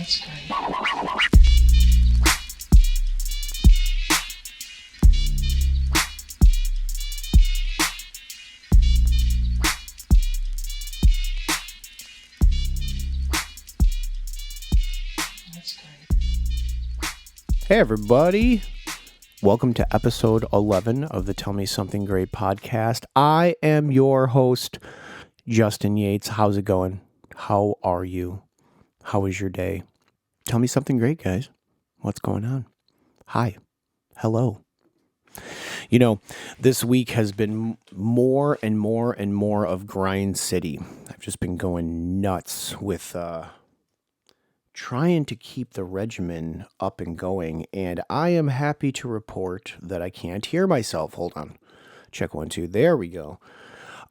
That's great. That's great. Hey everybody, welcome to episode 11 of the Tell Me Something Great podcast. I am your host, Justin Yates. How's it going? How are you? How was your day? Tell me something great, guys. What's going on? Hi. Hello. You know, this week has been more and more and more of Grind City. I've just been going nuts with trying to keep the regimen up and going, and I am happy to report that I can't hear myself. Hold on. Check 1, 2. There we go.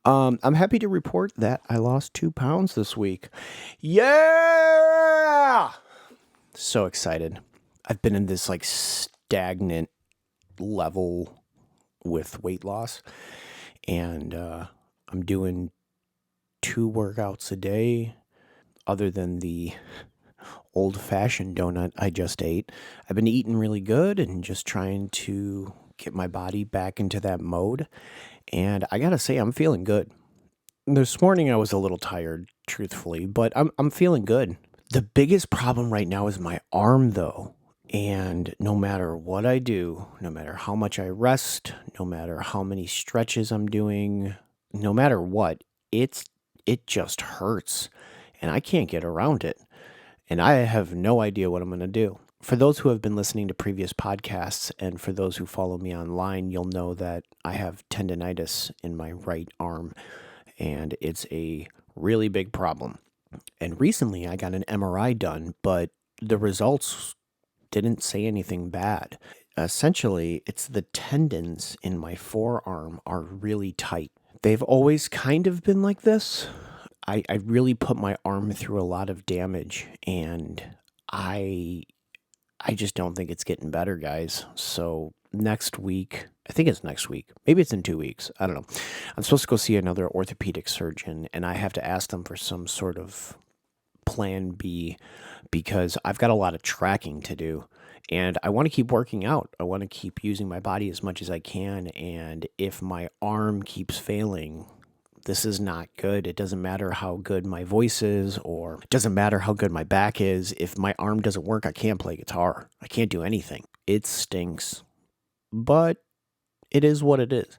I'm happy to report that I lost 2 pounds this week. Yeah! So excited. I've been in this like stagnant level with weight loss, and I'm doing 2 workouts a day other than the old-fashioned donut I just ate. I've been eating really good and just trying to get my body back into that mode, and I gotta say, I'm feeling good. This morning I was a little tired, truthfully, but I'm feeling good. The biggest problem right now is my arm, though, and no matter what I do, no matter how much I rest, no matter how many stretches I'm doing, no matter what, it just hurts, and I can't get around it. And I have no idea what I'm going to do. For those who have been listening to previous podcasts, and for those who follow me online, you'll know that I have tendonitis in my right arm, and it's a really big problem. And recently I got an MRI done, but the results didn't say anything bad. Essentially, it's the tendons in my forearm are really tight. They've always kind of been like this. I really put my arm through a lot of damage, and I just don't think it's getting better, guys. So next week, I think it's next week. Maybe it's in 2 weeks. I don't know. I'm supposed to go see another orthopedic surgeon, and I have to ask them for some sort of plan B because I've got a lot of tracking to do. And I want to keep working out. I want to keep using my body as much as I can. And if my arm keeps failing, this is not good. It doesn't matter how good my voice is, or it doesn't matter how good my back is. If my arm doesn't work, I can't play guitar. I can't do anything. It stinks. But it is what it is.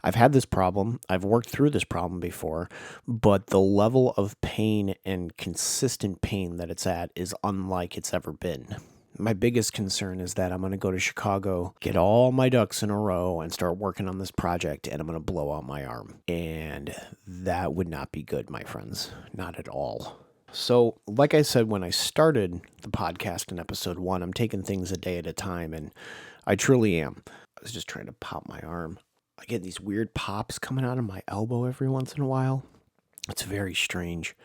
I've had this problem. I've worked through this problem before, but the level of pain and consistent pain that it's at is unlike it's ever been. My biggest concern is that I'm going to go to Chicago, get all my ducks in a row, and start working on this project, and I'm going to blow out my arm. And that would not be good, my friends. Not at all. So, like I said when I started the podcast in episode 1, I'm taking things a day at a time, and I truly am. I was just trying to pop my arm. I get these weird pops coming out of my elbow every once in a while. It's very strange.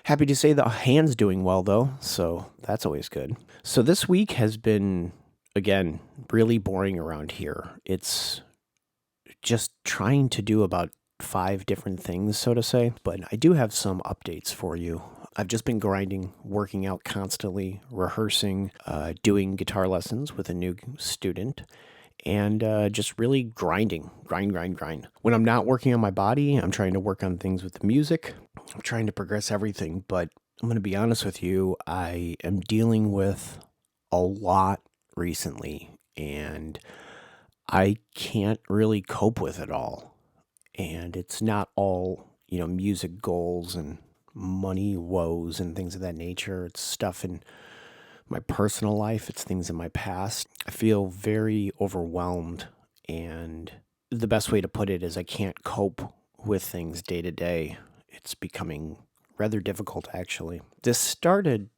Happy to say the hand's doing well, though, so that's always good. So this week has been, again, really boring around here. It's just trying to do about 5 different things, so to say, but I do have some updates for you. I've just been grinding, working out constantly, rehearsing, doing guitar lessons with a new student, and just really grinding, grind. When I'm not working on my body, I'm trying to work on things with the music. I'm trying to progress everything, but I'm going to be honest with you, I am dealing with a lot recently, and I can't really cope with it all. And it's not all, music goals and money woes and things of that nature. It's stuff in my personal life. It's things in my past. I feel very overwhelmed, and the best way to put it is I can't cope with things day to day. It's becoming rather difficult, actually. This started,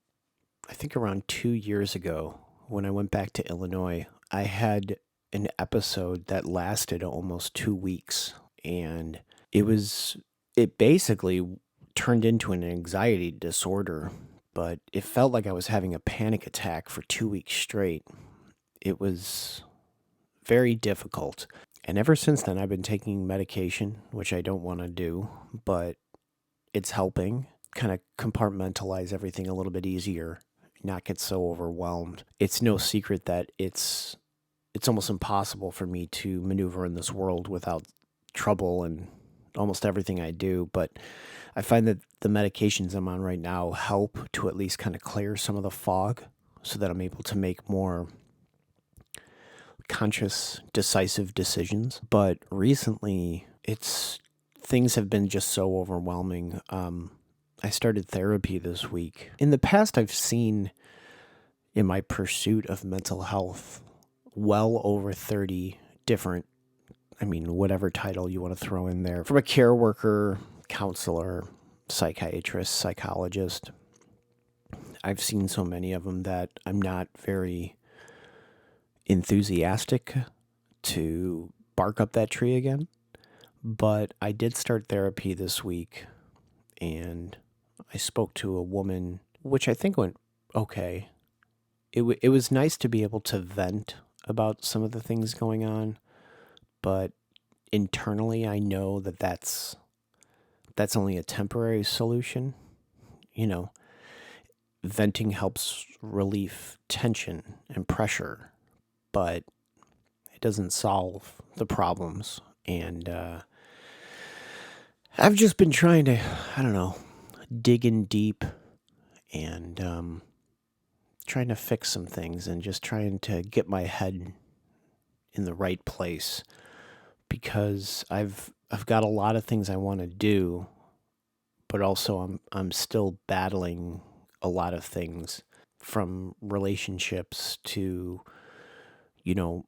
I think, around 2 years ago when I went back to Illinois. I had an episode that lasted almost 2 weeks, and it basically turned into an anxiety disorder, but it felt like I was having a panic attack for 2 weeks straight. It was very difficult. And ever since then, I've been taking medication, which I don't want to do, but it's helping kind of compartmentalize everything a little bit easier. not get so overwhelmed. It's no secret that it's almost impossible for me to maneuver in this world without trouble and almost everything I do, but I find that the medications I'm on right now help to at least kind of clear some of the fog so that I'm able to make more conscious, decisive decisions. But recently, things have been just so overwhelming. I started therapy this week. In the past, I've seen in my pursuit of mental health well over 30 different, whatever title you want to throw in there, from a care worker, counselor, psychiatrist, psychologist. I've seen so many of them that I'm not very enthusiastic to bark up that tree again. But I did start therapy this week, and I spoke to a woman, which I think went okay. It was nice to be able to vent about some of the things going on, but internally I know that that's only a temporary solution. Venting helps relieve tension and pressure, but it doesn't solve the problems. And I've just been trying to, dig in deep and trying to fix some things and just trying to get my head in the right place, because I've got a lot of things I want to do, but also I'm still battling a lot of things, from relationships to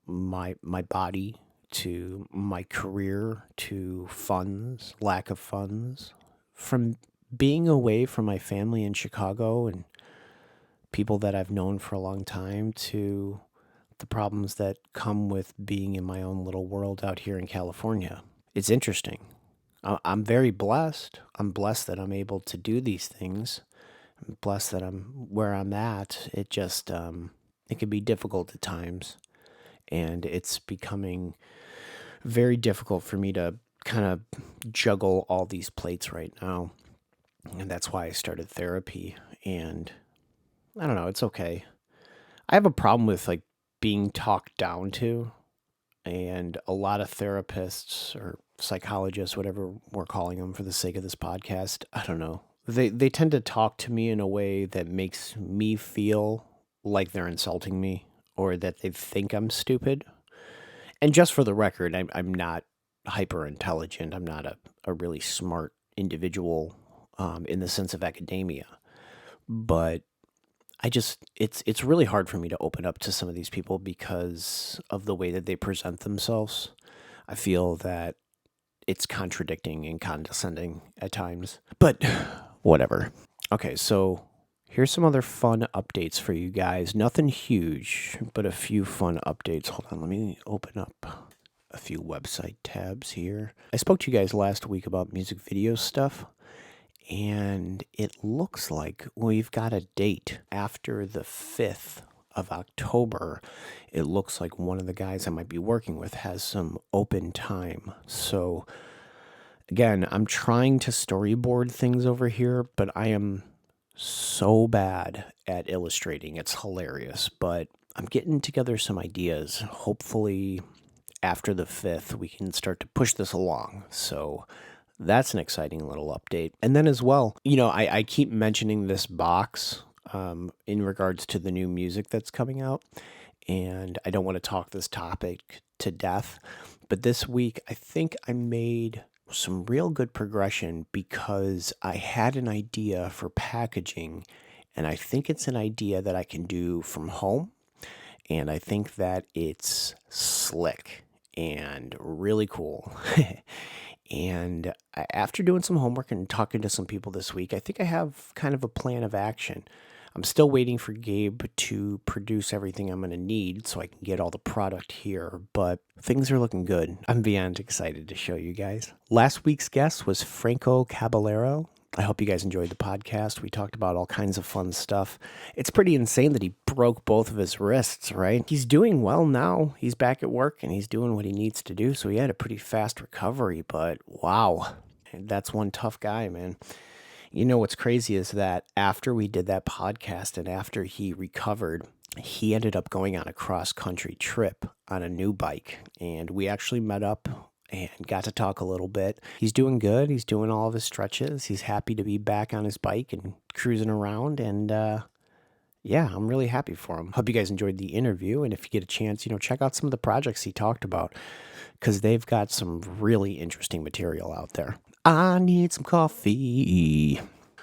my body, to my career, to funds, lack of funds, from being away from my family in Chicago and people that I've known for a long time, to the problems that come with being in my own little world out here in California. It's interesting. I'm very blessed. I'm blessed that I'm able to do these things. I'm blessed that I'm where I'm at. It just, it can be difficult at times. And it's becoming very difficult for me to kind of juggle all these plates right now. And that's why I started therapy. And I don't know, it's okay. I have a problem with being talked down to. And a lot of therapists or psychologists, whatever we're calling them for the sake of this podcast, I don't know. They tend to talk to me in a way that makes me feel like they're insulting me, or that they think I'm stupid. And just for the record, I'm not hyper intelligent. I'm not a really smart individual in the sense of academia. But it's really hard for me to open up to some of these people because of the way that they present themselves. I feel that it's contradicting and condescending at times, but whatever. Okay, so here's some other fun updates for you guys. Nothing huge, but a few fun updates. Hold on, let me open up a few website tabs here. I spoke to you guys last week about music video stuff, and it looks like we've got a date after the 5th of October. It looks like one of the guys I might be working with has some open time. So again, I'm trying to storyboard things over here, but I am so bad at illustrating. It's hilarious, but I'm getting together some ideas. Hopefully after the 5th, we can start to push this along. So that's an exciting little update. And then as well, I keep mentioning this box in regards to the new music that's coming out. And I don't want to talk this topic to death. But this week, I think I made some real good progression, because I had an idea for packaging. And I think it's an idea that I can do from home. And I think that it's slick and really cool. And after doing some homework and talking to some people this week, I think I have kind of a plan of action. I'm still waiting for Gabe to produce everything I'm going to need so I can get all the product here, but things are looking good. I'm beyond excited to show you guys. Last week's guest was Franco Caballero. I hope you guys enjoyed the podcast. We talked about all kinds of fun stuff. It's pretty insane that he broke both of his wrists, right? He's doing well now. He's back at work and he's doing what he needs to do. So he had a pretty fast recovery, but wow, that's one tough guy, man. You know, what's crazy is that after we did that podcast and after he recovered, he ended up going on a cross-country trip on a new bike. And we actually met up and got to talk a little bit. He's doing good. He's doing all of his stretches. He's happy to be back on his bike and cruising around. And yeah, I'm really happy for him. Hope you guys enjoyed the interview. And if you get a chance, check out some of the projects he talked about, because they've got some really interesting material out there. I need some coffee.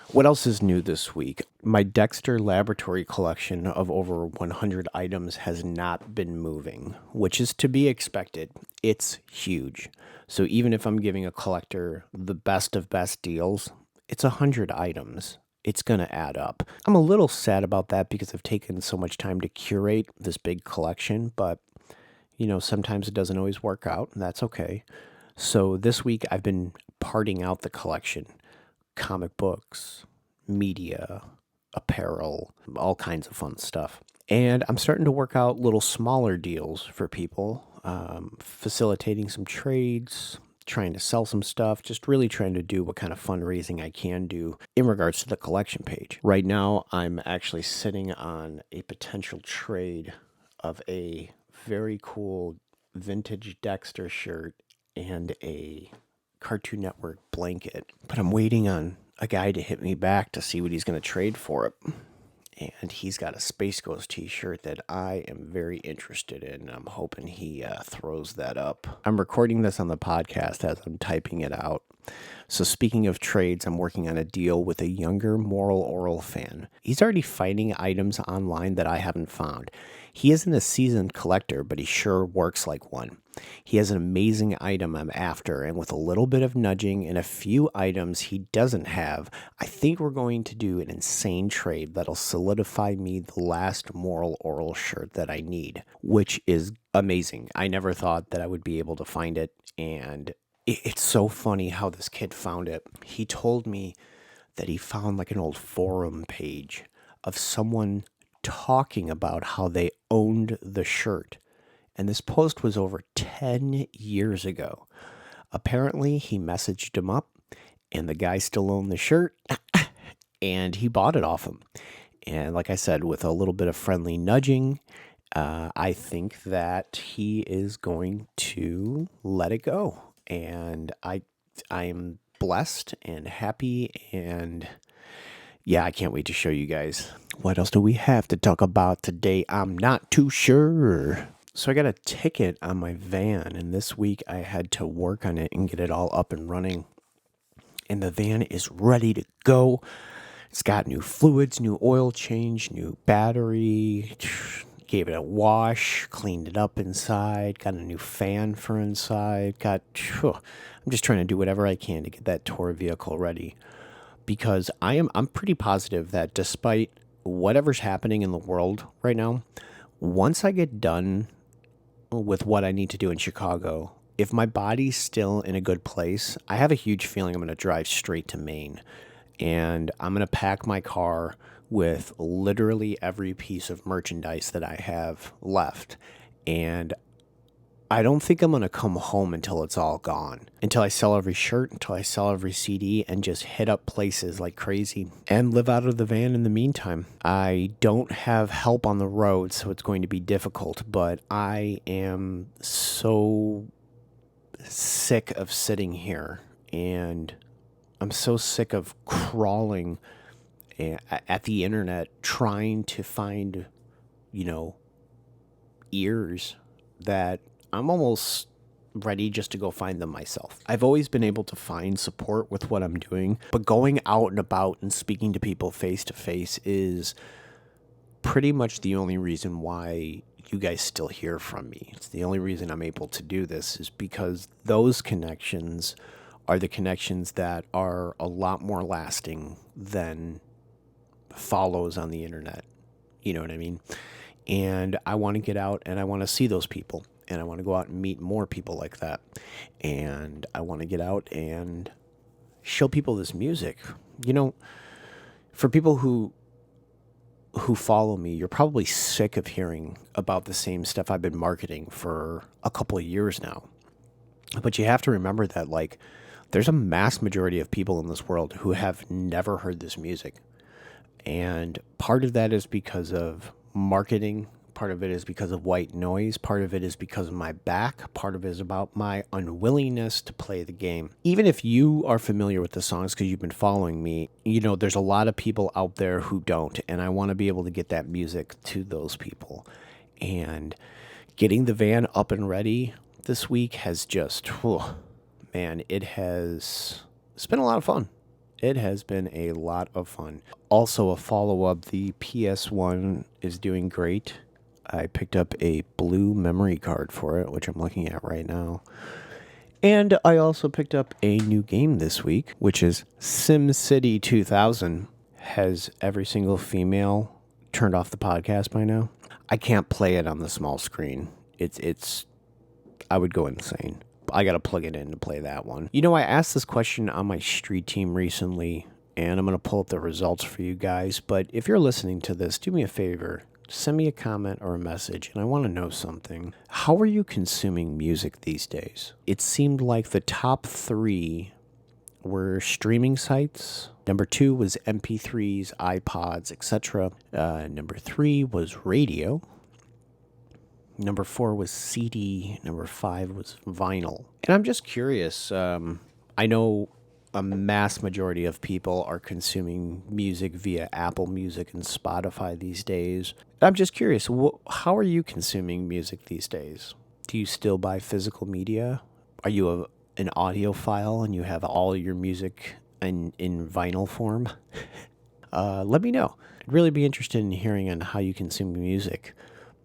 What else is new this week? My Dexter Laboratory collection of over 100 items has not been moving, which is to be expected. It's huge. So even if I'm giving a collector the best of best deals, it's 100 items. It's going to add up. I'm a little sad about that because I've taken so much time to curate this big collection, but sometimes it doesn't always work out, and that's okay. So this week I've been parting out the collection. Comic books, media, apparel, all kinds of fun stuff. And I'm starting to work out little smaller deals for people, facilitating some trades, trying to sell some stuff, just really trying to do what kind of fundraising I can do in regards to the collection page. Right now, I'm actually sitting on a potential trade of a very cool vintage Dexter shirt and a Cartoon Network blanket, but I'm waiting on a guy to hit me back to see what he's going to trade for it. And he's got a Space Ghost t-shirt that I am very interested in. I'm hoping he throws that up. I'm recording this on the podcast as I'm typing it out. So speaking of trades, I'm working on a deal with a younger Moral Orel fan. He's already finding items online that I haven't found. He isn't a seasoned collector, but he sure works like one. He has an amazing item I'm after, and with a little bit of nudging and a few items he doesn't have, I think we're going to do an insane trade that'll solidify me the last Moral Orel shirt that I need, which is amazing. I never thought that I would be able to find it, and it's so funny how this kid found it. He told me that he found like an old forum page of someone talking about how they owned the shirt. And this post was over 10 years ago. Apparently, he messaged him up, and the guy still owned the shirt, and he bought it off him. And like I said, with a little bit of friendly nudging, I think that he is going to let it go. And I'm blessed and happy, and yeah, I can't wait to show you guys. What else do we have to talk about today? I'm not too sure. So I got a ticket on my van, and this week I had to work on it and get it all up and running. And the van is ready to go. It's got new fluids, new oil change, new battery, gave it a wash, cleaned it up inside, got a new fan for inside, I'm just trying to do whatever I can to get that tour vehicle ready. Because I'm pretty positive that despite whatever's happening in the world right now, once I get done with what I need to do in Chicago, if my body's still in a good place, I have a huge feeling I'm going to drive straight to Maine. And I'm going to pack my car with literally every piece of merchandise that I have left. And I don't think I'm going to come home until it's all gone. Until I sell every shirt, until I sell every CD, and just hit up places like crazy and live out of the van in the meantime. I don't have help on the road, so it's going to be difficult, but I am so sick of sitting here, and I'm so sick of crawling at the internet trying to find, ears that I'm almost ready just to go find them myself. I've always been able to find support with what I'm doing, but going out and about and speaking to people face to face is pretty much the only reason why you guys still hear from me. It's the only reason I'm able to do this is because those connections are the connections that are a lot more lasting than follows on the internet. You know what I mean? And I want to get out and I want to see those people. And I want to go out and meet more people like that. And I want to get out and show people this music. For people who follow me, you're probably sick of hearing about the same stuff I've been marketing for a couple of years now. But you have to remember that, there's a mass majority of people in this world who have never heard this music. And part of that is because of marketing. Part of it is because of white noise. Part of it is because of my back. Part of it is about my unwillingness to play the game. Even if you are familiar with the songs because you've been following me, you know, there's a lot of people out there who don't. And I want to be able to get that music to those people. And getting the van up and ready this week has just, man, it's been a lot of fun. It has been a lot of fun. Also, a follow-up, the PS1 is doing great. I picked up a blue memory card for it, which I'm looking at right now. And I also picked up a new game this week, which is SimCity 2000. Has every single female turned off the podcast by now? I can't play it on the small screen. I would go insane. I got to plug it in to play that one. You know, I asked this question on my street team recently, and I'm going to pull up the results for you guys. But if you're listening to this, do me a favor. Send me a comment or a message, and I want to know something. How are you consuming music these days? It seemed like the top 3 were streaming sites. Number 2 was MP3s, iPods, etc. Number 3 was radio. Number 4 was CD. Number 5 was vinyl. And I'm just curious. I know a mass majority of people are consuming music via Apple Music and Spotify these days. I'm just curious. How are you consuming music these days? Do you still buy physical media? Are you an audiophile and you have all your music in vinyl form? Let me know. I'd really be interested in hearing on how you consume music,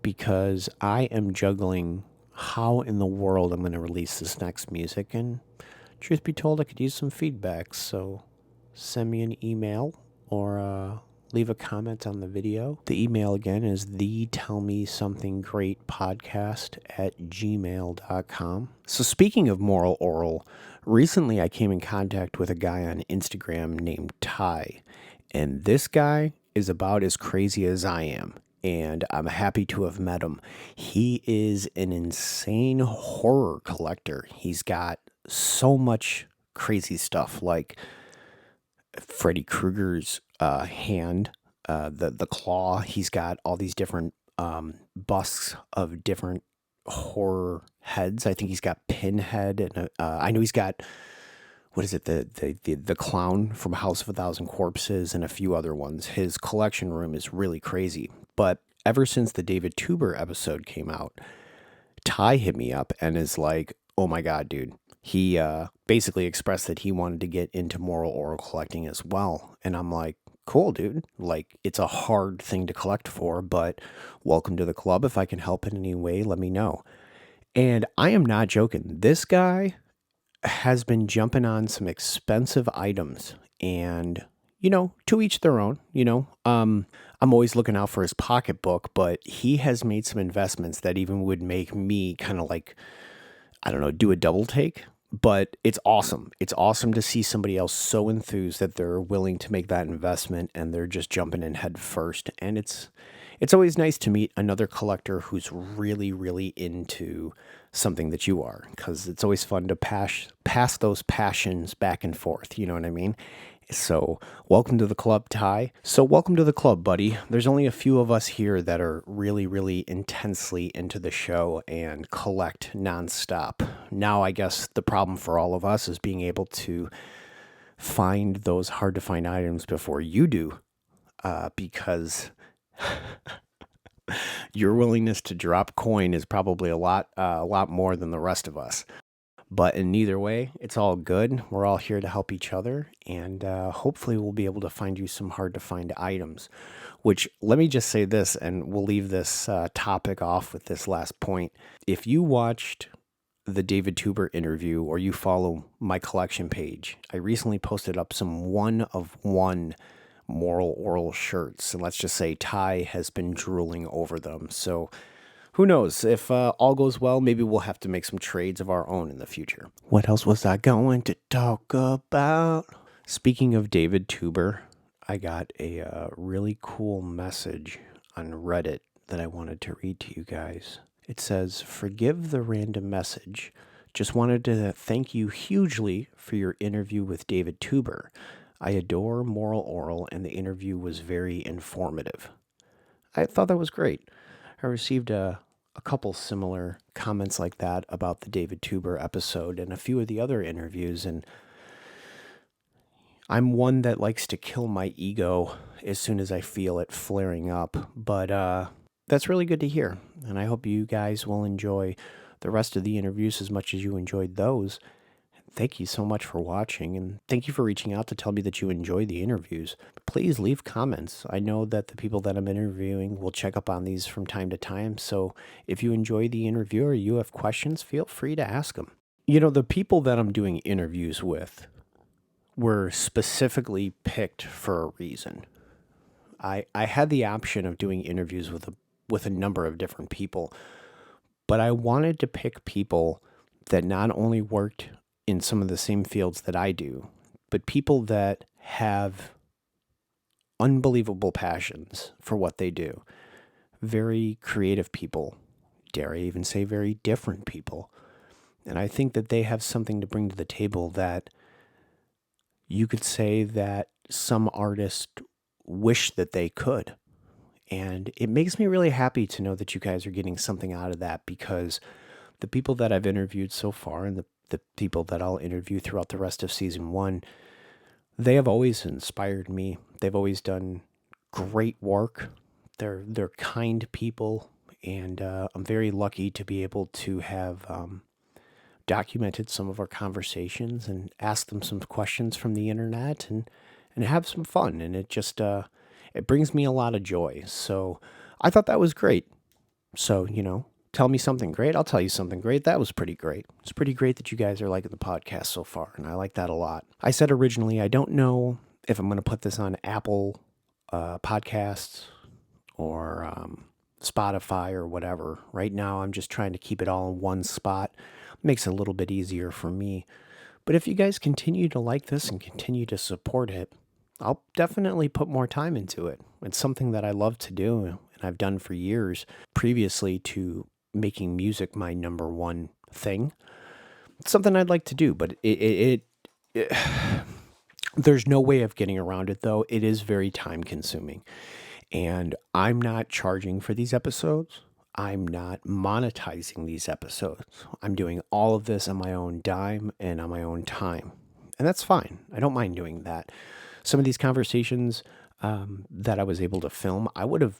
because I am juggling how in the world I'm going to release this next music. And truth be told, I could use some feedback. So send me an email or leave a comment on the video. The email again is thetellmesomethingGreatpodcast@gmail.com. So speaking of moral oral, recently I came in contact with a guy on Instagram named Ty. And this guy is about as crazy as I am. And I'm happy to have met him. He is an insane horror collector. He's got so much crazy stuff, like Freddy Krueger's hand, the claw. He's got all these different busts of different horror heads. I think he's got Pinhead, and I know he's got, what is it, the clown from House of a Thousand Corpses and a few other ones. His collection room is really crazy. But ever since the David Tuber episode came out, Ty hit me up and is like, oh my God, dude. He basically expressed that he wanted to get into moral oral collecting as well. And I'm like, cool, dude. Like, it's a hard thing to collect for, but welcome to the club. If I can help in any way, let me know. And I am not joking. This guy has been jumping on some expensive items, and, you know, to each their own, you know. I'm always looking out for his pocketbook, but he has made some investments that even would make me kind of like, I don't know, do a double take. But it's awesome. It's awesome to see somebody else so enthused that they're willing to make that investment and they're just jumping in head first. And it's always nice to meet another collector who's really, really into something that you are, because it's always fun to pass those passions back and forth. You know what I mean? So welcome to the club, Ty. So welcome to the club, buddy. There's only a few of us here that are really, really intensely into the show and collect nonstop. Now, I guess the problem for all of us is being able to find those hard to find items before you do, because your willingness to drop coin is probably a lot more than the rest of us. But in either way, it's all good. We're all here to help each other, and hopefully we'll be able to find you some hard-to-find items. Which, let me just say this, and we'll leave this topic off with this last point. If you watched the David Tuber interview, or you follow my collection page, I recently posted up some one-of-one moral oral shirts, and let's just say Ty has been drooling over them. So who knows? If all goes well, maybe we'll have to make some trades of our own in the future. What else was I going to talk about? Speaking of David Tuber, I got a really cool message on Reddit that I wanted to read to you guys. It says, "Forgive the random message. Just wanted to thank you hugely for your interview with David Tuber. I adore Moral Orel, and the interview was very informative. I thought that was great. I received a couple similar comments like that about the David Tuber episode and a few of the other interviews, and I'm one that likes to kill my ego as soon as I feel it flaring up, but that's really good to hear, and I hope you guys will enjoy the rest of the interviews as much as you enjoyed those. Thank you so much for watching, and thank you for reaching out to tell me that you enjoy the interviews. Please leave comments. I know that the people that I'm interviewing will check up on these from time to time, so if you enjoy the interview or you have questions, feel free to ask them. You know, the people that I'm doing interviews with were specifically picked for a reason. I had the option of doing interviews with a number of different people, but I wanted to pick people that not only worked in some of the same fields that I do, but people that have unbelievable passions for what they do. Very creative people, dare I even say very different people. And I think that they have something to bring to the table that you could say that some artists wish that they could. And it makes me really happy to know that you guys are getting something out of that, because the people that I've interviewed so far and the people that I'll interview throughout the rest of season 1, they have always inspired me. They've always done great work. They're kind people, and I'm very lucky to be able to have documented some of our conversations and asked them some questions from the internet and have some fun. And it just it brings me a lot of joy. So I thought that was great. So, tell me something great. I'll tell you something great. That was pretty great. It's pretty great that you guys are liking the podcast so far, and I like that a lot. I said originally, I don't know if I'm going to put this on Apple Podcasts or Spotify or whatever. Right now, I'm just trying to keep it all in one spot. Makes it a little bit easier for me. But if you guys continue to like this and continue to support it, I'll definitely put more time into it. It's something that I love to do, and I've done for years previously to making music my number one thing. It's something I'd like to do, but it there's no way of getting around it, though. It is very time consuming, and I'm not charging for these episodes. I'm not monetizing these episodes. I'm doing all of this on my own dime and on my own time, and that's fine. I don't mind doing that. Some of these conversations that I was able to film, I would have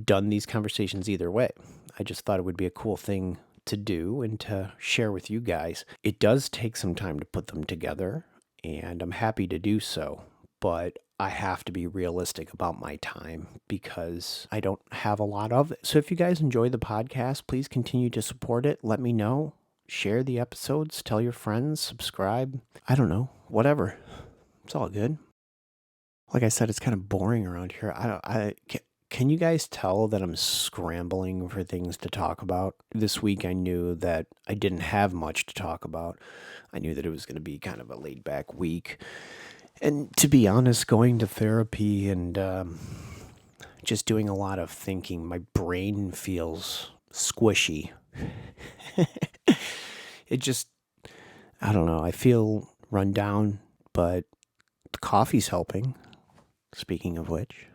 done these conversations either way. I just thought it would be a cool thing to do and to share with you guys. It does take some time to put them together, and I'm happy to do so, but I have to be realistic about my time because I don't have a lot of it. So if you guys enjoy the podcast, please continue to support it. Let me know. Share the episodes. Tell your friends. Subscribe. I don't know. Whatever. It's all good. Like I said, it's kind of boring around here. Can you guys tell that I'm scrambling for things to talk about? This week I knew that I didn't have much to talk about. I knew that it was going to be kind of a laid back week. And to be honest, going to therapy and just doing a lot of thinking, my brain feels squishy. I don't know, I feel run down, but the coffee's helping. Speaking of which.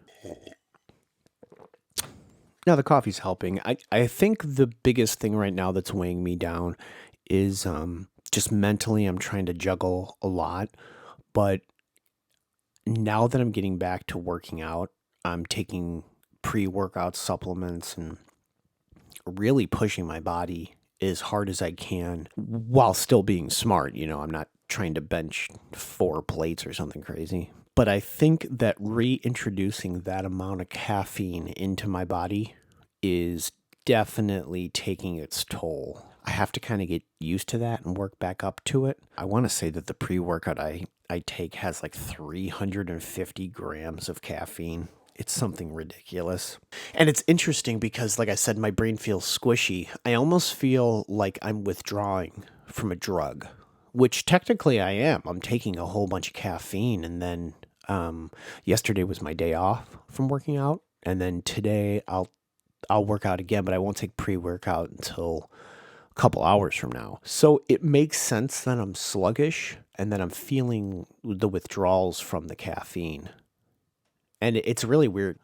Now the coffee's helping. I think the biggest thing right now that's weighing me down is just mentally I'm trying to juggle a lot. But now that I'm getting back to working out, I'm taking pre-workout supplements and really pushing my body as hard as I can while still being smart. I'm not trying to bench 4 plates or something crazy. But I think that reintroducing that amount of caffeine into my body is definitely taking its toll. I have to kind of get used to that and work back up to it. I want to say that the pre-workout I take has like 350 grams of caffeine. It's something ridiculous. And it's interesting because, like I said, my brain feels squishy. I almost feel like I'm withdrawing from a drug, which technically I am. I'm taking a whole bunch of caffeine, and then yesterday was my day off from working out, and then today I'll work out again, but I won't take pre-workout until couple hours from now. So it makes sense that I'm sluggish and that I'm feeling the withdrawals from the caffeine. And it's really weird.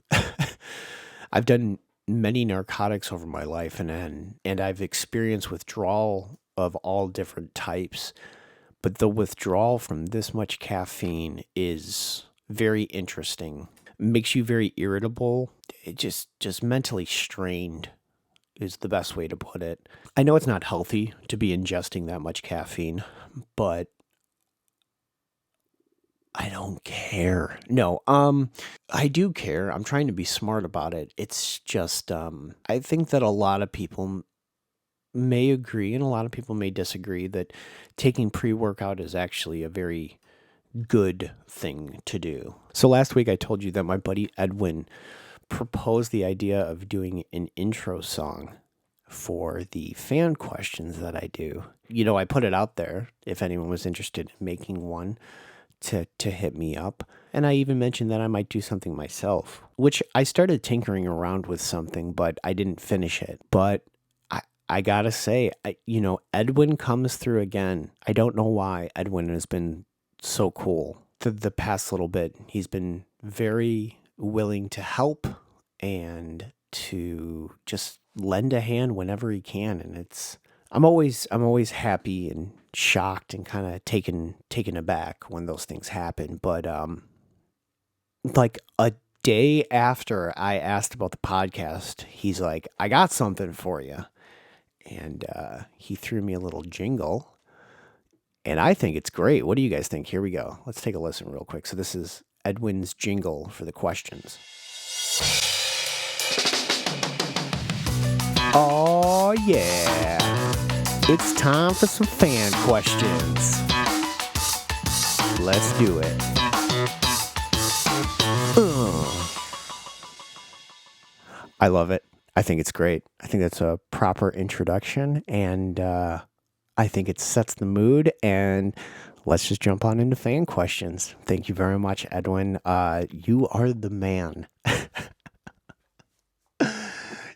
I've done many narcotics over my life and I've experienced withdrawal of all different types. But the withdrawal from this much caffeine is very interesting. Makes you very irritable. It just mentally strained is the best way to put it. I know it's not healthy to be ingesting that much caffeine, but I don't care. No, I do care. I'm trying to be smart about it. It's just I think that a lot of people may agree and a lot of people may disagree that taking pre-workout is actually a very good thing to do. So last week I told you that my buddy Edwin proposed the idea of doing an intro song for the fan questions that I do. You know, I put it out there if anyone was interested in making one to hit me up. And I even mentioned that I might do something myself, which I started tinkering around with something, but I didn't finish it. But I gotta say, Edwin comes through again. I don't know why Edwin has been so cool. The past little bit, he's been very willing to help and to just lend a hand whenever he can. And I'm always happy and shocked and kind of taken aback when those things happen. But like a day after I asked about the podcast, he's like, "I got something for you." And he threw me a little jingle, and I think it's great. What do you guys think? Here we go. Let's take a listen real quick. So this is Edwin's jingle for the questions. Oh, yeah. It's time for some fan questions. Let's do it. I love it. I think it's great. I think that's a proper introduction, and I think it sets the mood, and let's just jump on into fan questions. Thank you very much, Edwin. You are the man.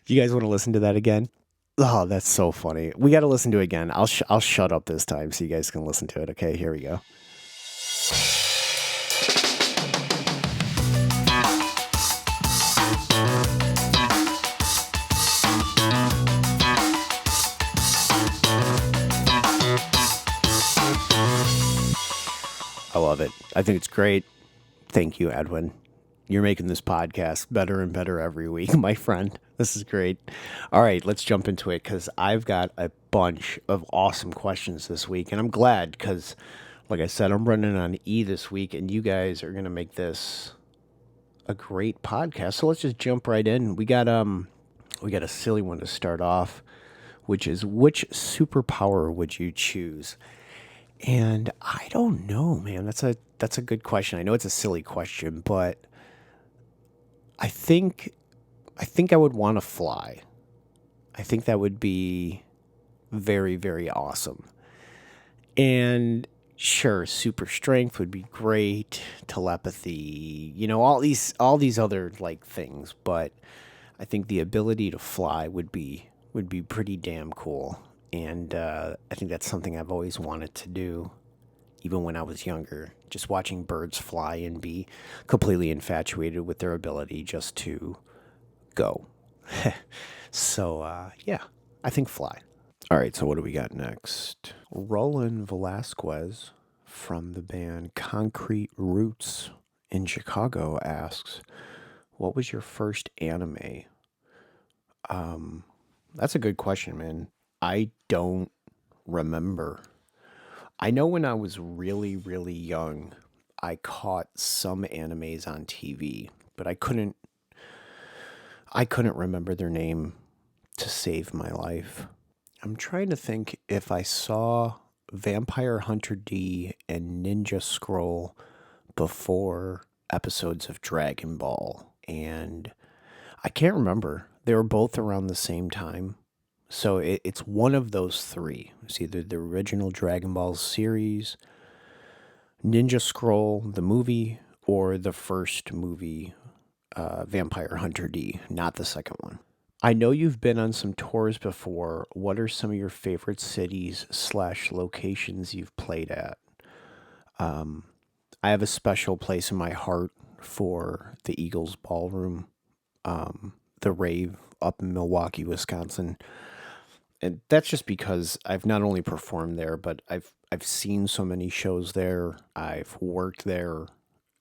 You guys want to listen to that again? Oh, that's so funny. We got to listen to it again. I'll shut up this time so you guys can listen to it. Okay, here we go. I love it. I think it's great. Thank you, Edwin. You're making this podcast better and better every week, my friend. This is great. All right, let's jump into it because I've got a bunch of awesome questions this week. And I'm glad because, like I said, I'm running on E this week and you guys are going to make this a great podcast. So let's just jump right in. We got a silly one to start off, which is which superpower would you choose? And I don't know, man. That's a good question. I know it's a silly question, but I think I would want to fly. I think that would be very, very awesome. And sure, super strength would be great, telepathy, all these other like things, but I think the ability to fly would be pretty damn cool. And I think that's something I've always wanted to do, even when I was younger. Just watching birds fly and be completely infatuated with their ability just to go. So, yeah, I think fly. All right, so what do we got next? Roland Velasquez from the band Concrete Roots in Chicago asks, what was your first anime? That's a good question, man. I don't remember. I know when I was really, really young, I caught some animes on TV, but I couldn't remember their name to save my life. I'm trying to think if I saw Vampire Hunter D and Ninja Scroll before episodes of Dragon Ball, and I can't remember. They were both around the same time. So it's one of those three. It's either the original Dragon Ball series, Ninja Scroll, the movie, or the first movie, Vampire Hunter D, not the second one. I know you've been on some tours before. What are some of your favorite cities slash locations you've played at? Um, I have a special place in my heart for the Eagles Ballroom, the rave up in Milwaukee, Wisconsin. And that's just because I've not only performed there, but I've seen so many shows there. I've worked there.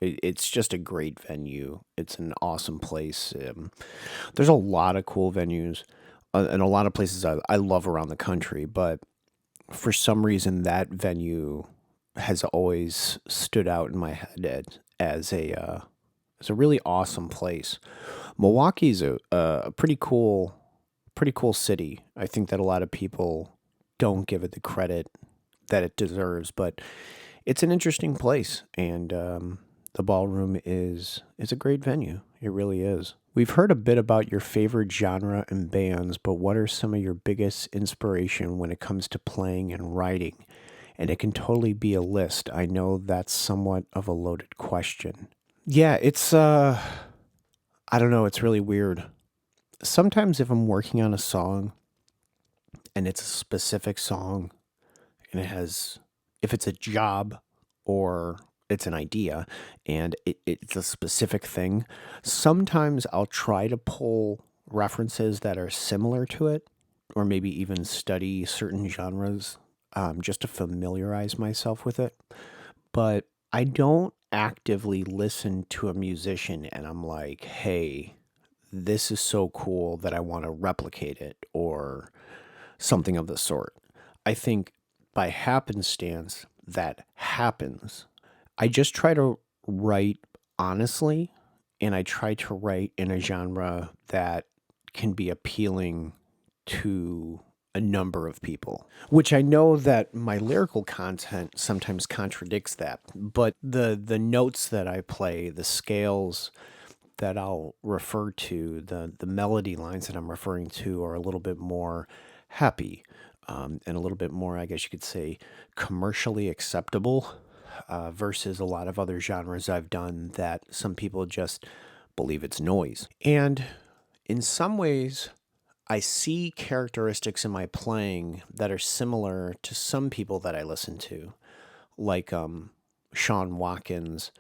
It's just a great venue. It's an awesome place. There's a lot of cool venues and a lot of places I love around the country, but for some reason that venue has always stood out in my head as a really awesome place. Milwaukee's a pretty cool city. I think that a lot of people don't give it the credit that it deserves, but it's an interesting place, and the ballroom is a great venue. It really is. We've heard a bit about your favorite genre and bands, but what are some of your biggest inspiration when it comes to playing and writing? And it can totally be a list. I know that's somewhat of a loaded question. Yeah, it's I don't know, it's really weird. Sometimes if I'm working on a song and it's a specific song and it has if it's a job or it's an idea and it's a specific thing, sometimes I'll try to pull references that are similar to it or maybe even study certain genres just to familiarize myself with it. But I don't actively listen to a musician and I'm like, hey, this is so cool that I want to replicate it or something of the sort. I think by happenstance that happens. I just try to write honestly and I try to write in a genre that can be appealing to a number of people, which I know that my lyrical content sometimes contradicts that, but the notes that I play, the scales that I'll refer to, the melody lines that I'm referring to are a little bit more happy and a little bit more, I guess you could say, commercially acceptable versus a lot of other genres I've done that some people just believe it's noise. And in some ways, I see characteristics in my playing that are similar to some people that I listen to, like Sean Watkins.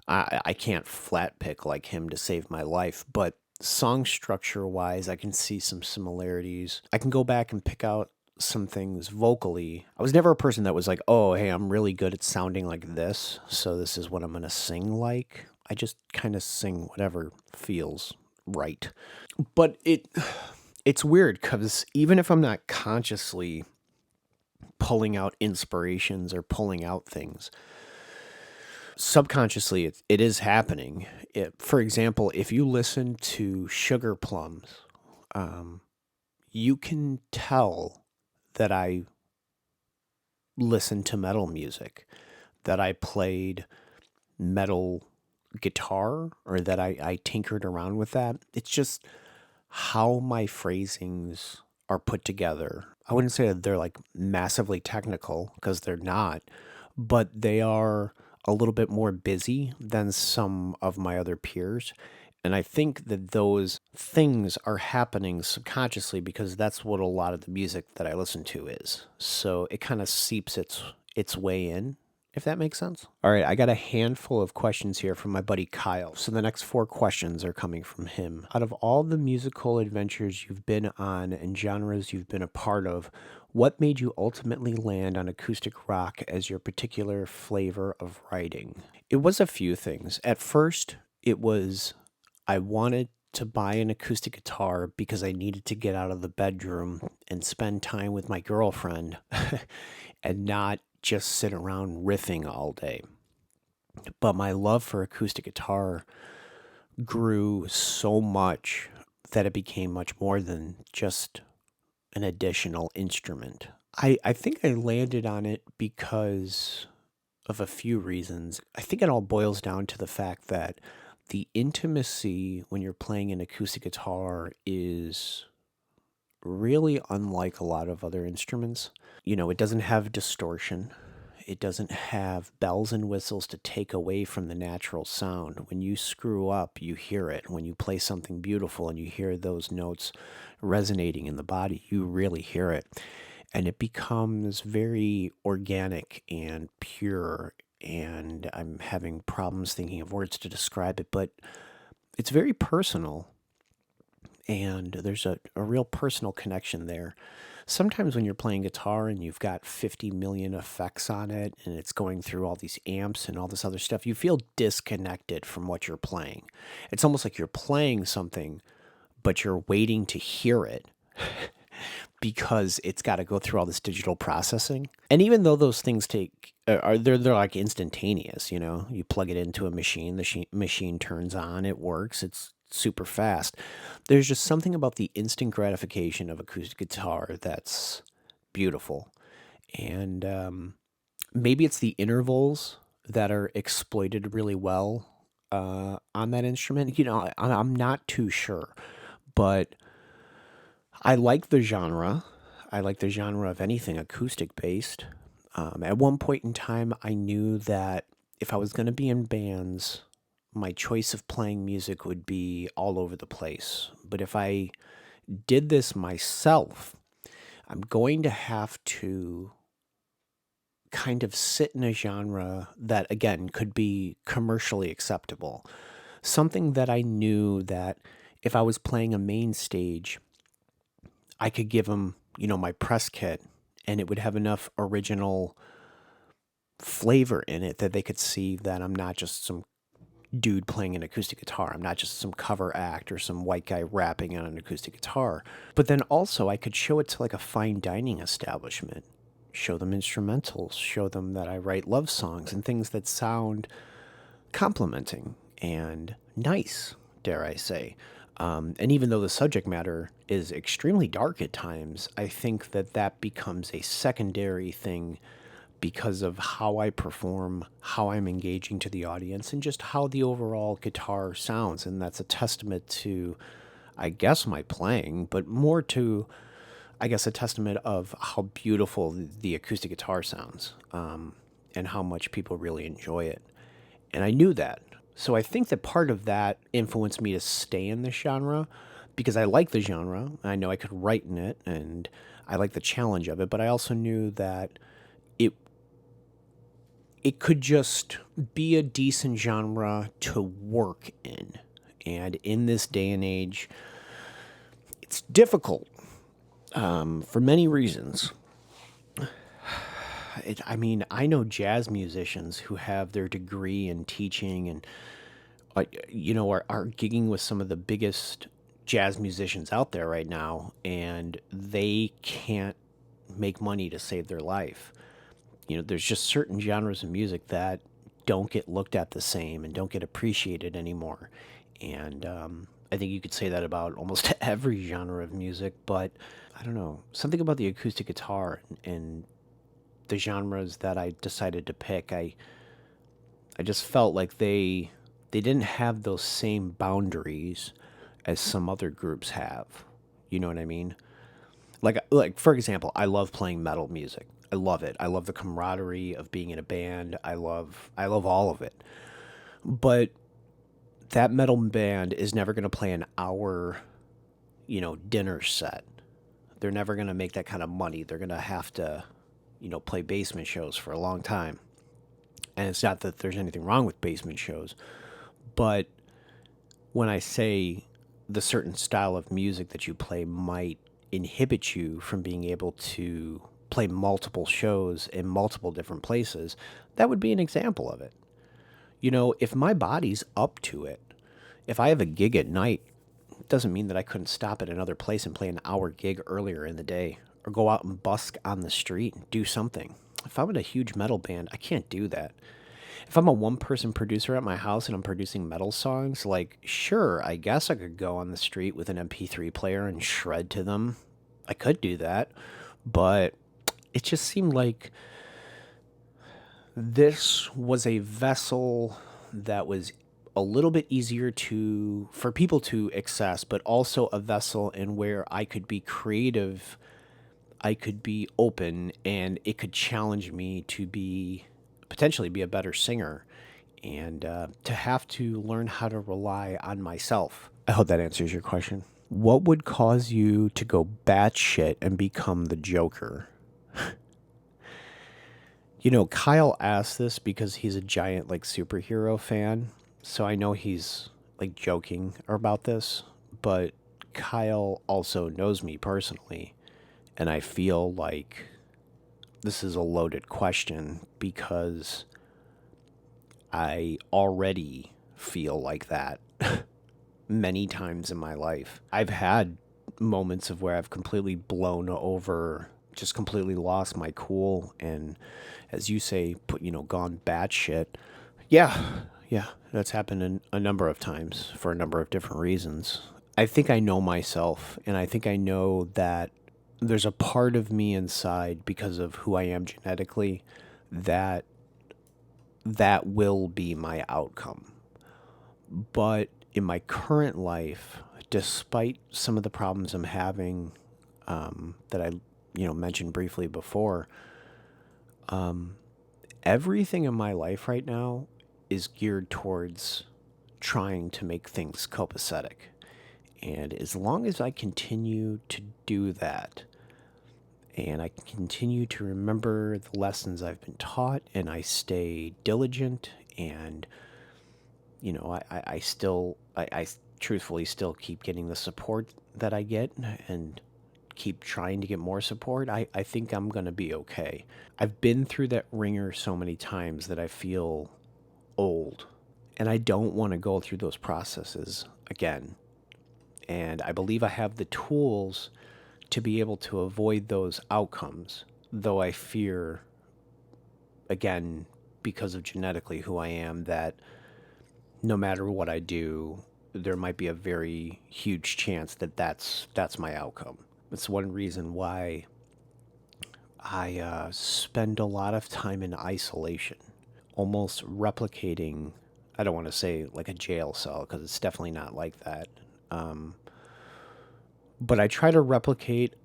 I can't flat pick like him to save my life, but song structure wise, I can see some similarities. I can go back and pick out some things vocally. I was never a person that was like, oh, hey, I'm really good at sounding like this, so this is what I'm going to sing like. I just kind of sing whatever feels right. But it's weird because even if I'm not consciously pulling out inspirations or pulling out things, subconsciously it is happening. For example, if you listen to Sugar Plums, you can tell that I listened to metal music, that I played metal guitar, or that I tinkered around with that. It's just how my phrasings are put together. I wouldn't say that they're like massively technical because they're not, but they are a little bit more busy than some of my other peers. And I think that those things are happening subconsciously because that's what a lot of the music that I listen to is. So it kind of seeps its way in, if that makes sense. All right, I got a handful of questions here from my buddy Kyle. So the next 4 questions are coming from him. Out of all the musical adventures you've been on and genres you've been a part of, what made you ultimately land on acoustic rock as your particular flavor of writing? It was a few things. At first, it was I wanted to buy an acoustic guitar because I needed to get out of the bedroom and spend time with my girlfriend and not just sit around riffing all day. But my love for acoustic guitar grew so much that it became much more than just an additional instrument. I think I landed on it because of a few reasons. I think it all boils down to the fact that the intimacy when you're playing an acoustic guitar is really unlike a lot of other instruments. You know, it doesn't have distortion. It doesn't have bells and whistles to take away from the natural sound. When you screw up, you hear it. When you play something beautiful and you hear those notes resonating in the body, you really hear it. And it becomes very organic and pure. And I'm having problems thinking of words to describe it, but it's very personal. And there's a real personal connection there. Sometimes when you're playing guitar and you've got 50 million effects on it and it's going through all these amps and all this other stuff, you feel disconnected from what you're playing. It's almost like you're playing something, but you're waiting to hear it because it's got to go through all this digital processing. And even though those things they're like instantaneous, you know, you plug it into a machine, the machine turns on, it works, it's super fast. There's just something about the instant gratification of acoustic guitar that's beautiful. And maybe it's the intervals that are exploited really well on that instrument. You know, I'm not too sure, but I like the genre. I like the genre of anything acoustic based. At one point in time, I knew that if I was going to be in bands, my choice of playing music would be all over the place. But if I did this myself, I'm going to have to kind of sit in a genre that, again, could be commercially acceptable. Something that I knew that if I was playing a main stage, I could give them, you know, my press kit and it would have enough original flavor in it that they could see that I'm not just some dude playing an acoustic guitar. I'm not just some cover act or some white guy rapping on an acoustic guitar. But then also I could show it to like a fine dining establishment, show them instrumentals, show them that I write love songs and things that sound complimenting and nice, dare I say. And even though the subject matter is extremely dark at times, I think that that becomes a secondary thing because of how I perform, how I'm engaging to the audience, and just how the overall guitar sounds. And that's a testament to, I guess, my playing, but more to, I guess, a testament of how beautiful the acoustic guitar sounds, and how much people really enjoy it. And I knew that. So I think that part of that influenced me to stay in this genre because I like the genre. I know I could write in it and I like the challenge of it, but I also knew that it it could just be a decent genre to work in. And in this day and age, it's difficult for many reasons. I mean, I know jazz musicians who have their degree in teaching and, you know, are gigging with some of the biggest jazz musicians out there right now, and they can't make money to save their life. You know, there's just certain genres of music that don't get looked at the same and don't get appreciated anymore. And I think you could say that about almost every genre of music, but I don't know. Something about the acoustic guitar and the genres that I decided to pick, I just felt like they didn't have those same boundaries as some other groups have. You know what I mean? Like for example, I love playing metal music. I love it. I love the camaraderie of being in a band. I love all of it. But that metal band is never going to play an hour, you know, dinner set. They're never going to make that kind of money. They're going to have to, you know, play basement shows for a long time. And it's not that there's anything wrong with basement shows, but when I say the certain style of music that you play might inhibit you from being able to play multiple shows in multiple different places, that would be an example of it. You know, if my body's up to it, if I have a gig at night, it doesn't mean that I couldn't stop at another place and play an hour gig earlier in the day or go out and busk on the street and do something. If I'm in a huge metal band, I can't do that. If I'm a one person producer at my house and I'm producing metal songs, like, sure, I guess I could go on the street with an MP3 player and shred to them. I could do that, but it just seemed like this was a vessel that was a little bit easier to for people to access, but also a vessel in where I could be creative I could be open and it could challenge me to potentially be a better singer and to have to learn how to rely on myself. I hope that answers your question. What would cause you to go batshit and become the Joker? Kyle asked this because he's a giant like superhero fan. So I know he's like joking about this, but Kyle also knows me personally. And I feel like this is a loaded question because I already feel like that many times in my life. I've had moments of where I've completely blown over, just completely lost my cool, and as you say, gone batshit. Yeah, yeah, that's happened a number of times for a number of different reasons. I think I know myself, and I think I know that there's a part of me inside because of who I am genetically that will be my outcome. But in my current life, despite some of the problems I'm having that I, mentioned briefly before, everything in my life right now is geared towards trying to make things copacetic. And as long as I continue to do that, and I continue to remember the lessons I've been taught, and I stay diligent, and I truthfully still keep getting the support that I get, and keep trying to get more support, I think I'm going to be okay. I've been through that ringer so many times that I feel old, and I don't want to go through those processes again. And I believe I have the tools to be able to avoid those outcomes, though I fear, again, because of genetically who I am, that no matter what I do, there might be a very huge chance that that's my outcome. It's one reason why I spend a lot of time in isolation, almost replicating. I don't want to say like a jail cell because it's definitely not like that. But I try to replicate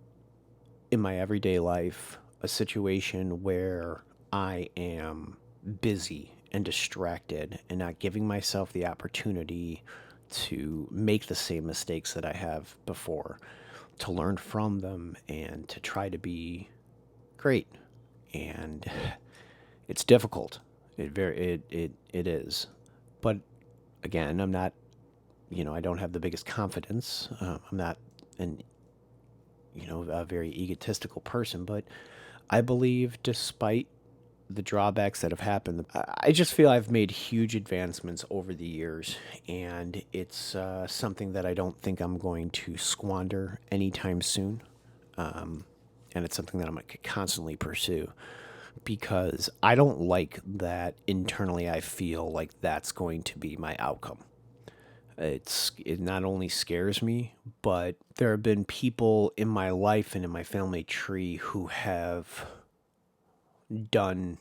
in my everyday life a situation where I am busy and distracted and not giving myself the opportunity to make the same mistakes that I have before, to learn from them and to try to be great. And it's difficult. It is. But again, I'm not, I don't have the biggest confidence. I'm not an a very egotistical person, but I believe despite the drawbacks that have happened, I just feel I've made huge advancements over the years, and it's something that I don't think I'm going to squander anytime soon. And it's something that I'm going to constantly pursue because I don't like that internally I feel like that's going to be my outcome. It not only scares me, but there have been people in my life and in my family tree who have done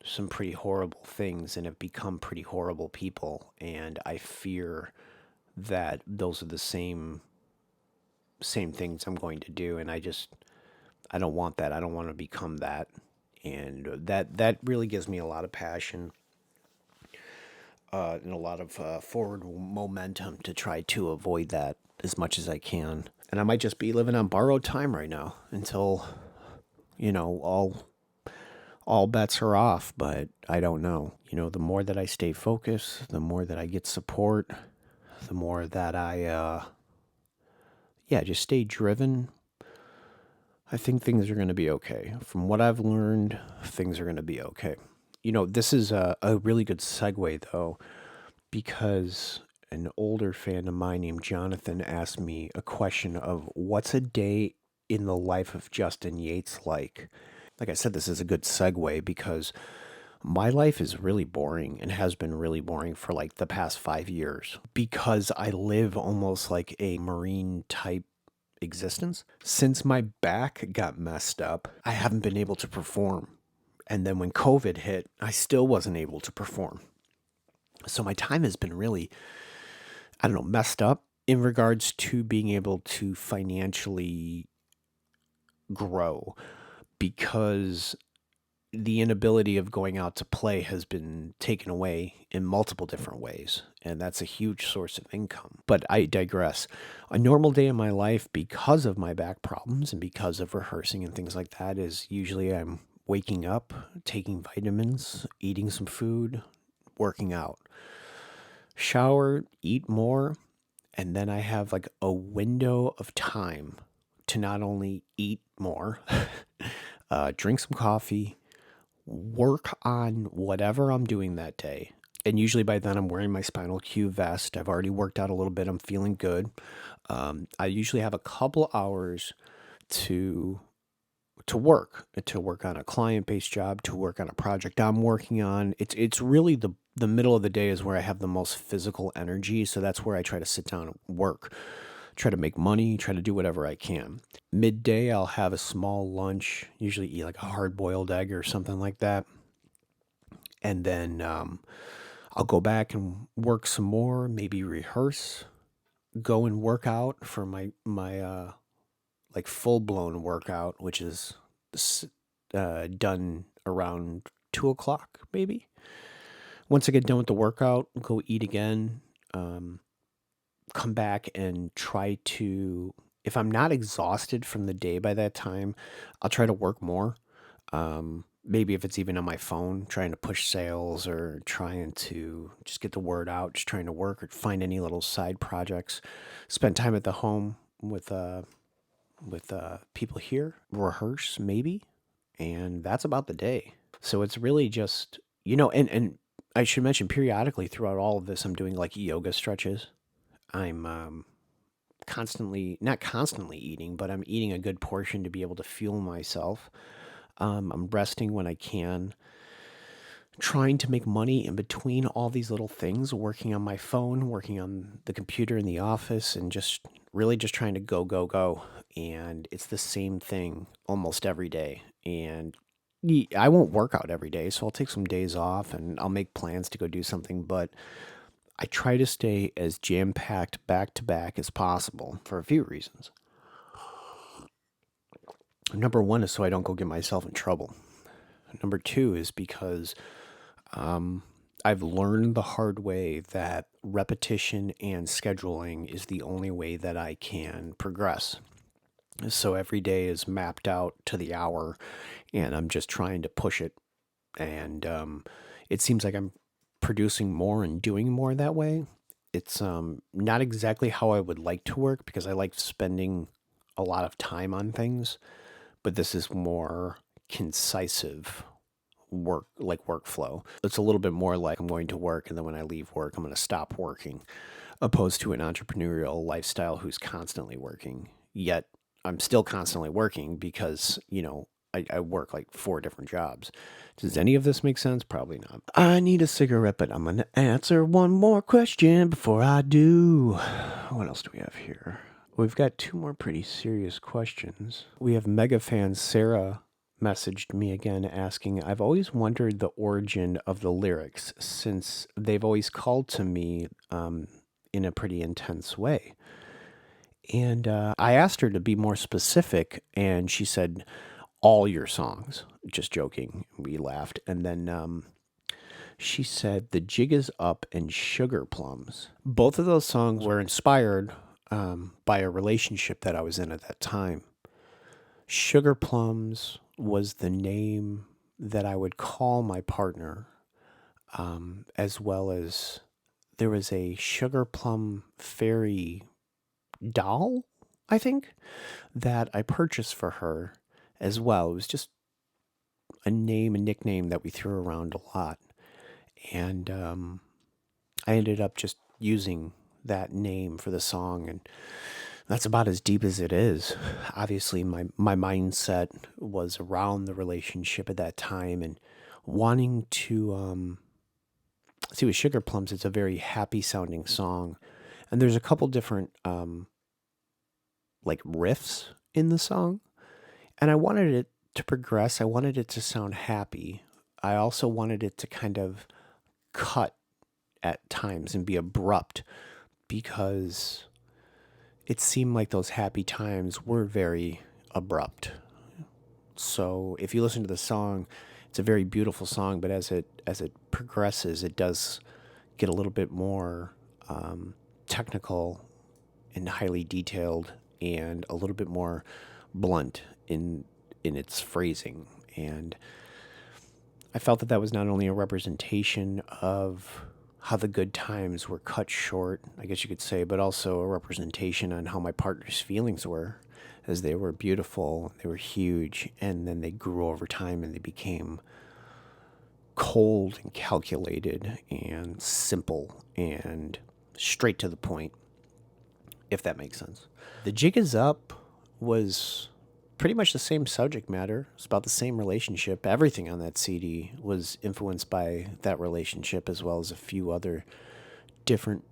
some pretty horrible things and have become pretty horrible people, and I fear that those are the same things I'm going to do, and I don't want that. I don't want to become that. And that really gives me a lot of passion and a lot of forward momentum to try to avoid that as much as I can. And I might just be living on borrowed time right now until all bets are off. But I don't know. The more that I stay focused, the more that I get support, the more that I just stay driven. I think things are going to be okay. From what I've learned, things are going to be okay. This is a really good segue, though, because an older fan of mine named Jonathan asked me a question of what's a day in the life of Justin Yates like? Like I said, this is a good segue because my life is really boring and has been really boring for like the past 5 years because I live almost like a Marine type existence. Since my back got messed up, I haven't been able to perform. And then when COVID hit, I still wasn't able to perform. So my time has been really, I don't know, messed up in regards to being able to financially grow because the inability of going out to play has been taken away in multiple different ways, and that's a huge source of income. But I digress. A normal day in my life, because of my back problems and because of rehearsing and things like that, is usually I'm waking up, taking vitamins, eating some food, working out, shower, eat more, and then I have like a window of time to not only eat more, drink some coffee, work on whatever I'm doing that day. And usually by then I'm wearing my spinal Q vest. I've already worked out a little bit. I'm feeling good. I usually have a couple hours to to work on a client-based job, to work on a project I'm working on. It's really the middle of the day is where I have the most physical energy, so that's where I try to sit down and work, try to make money, try to do whatever I can. Midday, I'll have a small lunch, usually eat like a hard-boiled egg or something like that, and then I'll go back and work some more, maybe rehearse, go and work out for my like full blown workout, which is done around 2 o'clock, maybe. Once I get done with the workout, go eat again, come back and try to. If I'm not exhausted from the day by that time, I'll try to work more. Maybe if it's even on my phone, trying to push sales or trying to just get the word out, just trying to work or find any little side projects. Spend time at the home with people here, rehearse maybe, and that's about the day. So it's really just and I should mention periodically throughout all of this, I'm doing like yoga stretches. I'm constantly not constantly eating, but I'm eating a good portion to be able to fuel myself. I'm resting when I can, trying to make money in between all these little things, working on my phone, working on the computer in the office, and just really just trying to go, go, go. And it's the same thing almost every day. And I won't work out every day, so I'll take some days off and I'll make plans to go do something. But I try to stay as jam packed back to back as possible for a few reasons. Number one is so I don't go get myself in trouble. Number two is because I've learned the hard way that repetition and scheduling is the only way that I can progress. So every day is mapped out to the hour, and I'm just trying to push it. And it seems like I'm producing more and doing more that way. It's not exactly how I would like to work because I like spending a lot of time on things, but this is more concisive workflow. It's a little bit more like I'm going to work and then when I leave work, I'm going to stop working, opposed to an entrepreneurial lifestyle who's constantly working. Yet I'm still constantly working because, I work like 4 different jobs. Does any of this make sense? Probably not. I need a cigarette, but I'm going to answer one more question before I do. What else do we have here? We've got 2 more pretty serious questions. We have mega fan Sarah messaged me again asking, I've always wondered the origin of the lyrics since they've always called to me in a pretty intense way. And I asked her to be more specific, and she said, all your songs. Just joking. We laughed. And then she said, The Jig is Up and Sugar Plums. Both of those songs were inspired by a relationship that I was in at that time. Sugar Plums was the name that I would call my partner, as well as there was a Sugar Plum Fairy doll, I think, that I purchased for her as well. It was just a nickname that we threw around a lot. And I ended up just using that name for the song, and that's about as deep as it is. Obviously, my mindset was around the relationship at that time and wanting to see with Sugar Plums, it's a very happy sounding song. And there's a couple different like riffs in the song. And I wanted it to progress. I wanted it to sound happy. I also wanted it to kind of cut at times and be abrupt because it seemed like those happy times were very abrupt. So if you listen to the song, it's a very beautiful song, but as it progresses, it does get a little bit more technical and highly detailed, and a little bit more blunt in its phrasing. And I felt that that was not only a representation of how the good times were cut short, I guess you could say, but also a representation on how my partner's feelings were, as they were beautiful, they were huge, and then they grew over time and they became cold and calculated and simple and straight to the point, if that makes sense. The Jig Is Up was pretty much the same subject matter. It's about the same relationship. Everything on that CD was influenced by that relationship, as well as a few other different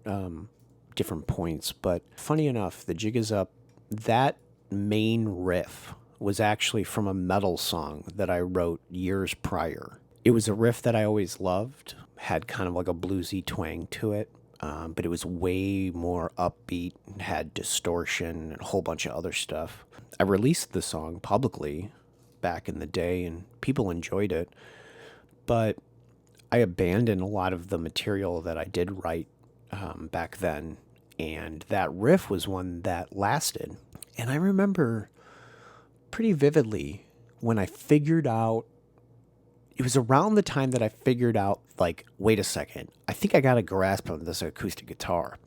different points. But funny enough, the Jig Is Up, that main riff was actually from a metal song that I wrote years prior. It was a riff that I always loved, had kind of like a bluesy twang to it, but it was way more upbeat, had distortion and a whole bunch of other stuff. I released the song publicly back in the day, and people enjoyed it, but I abandoned a lot of the material that I did write back then, and that riff was one that lasted. And I remember pretty vividly when I figured out, it was around the time that I figured out, like, wait a second, I think I got a grasp on this acoustic guitar.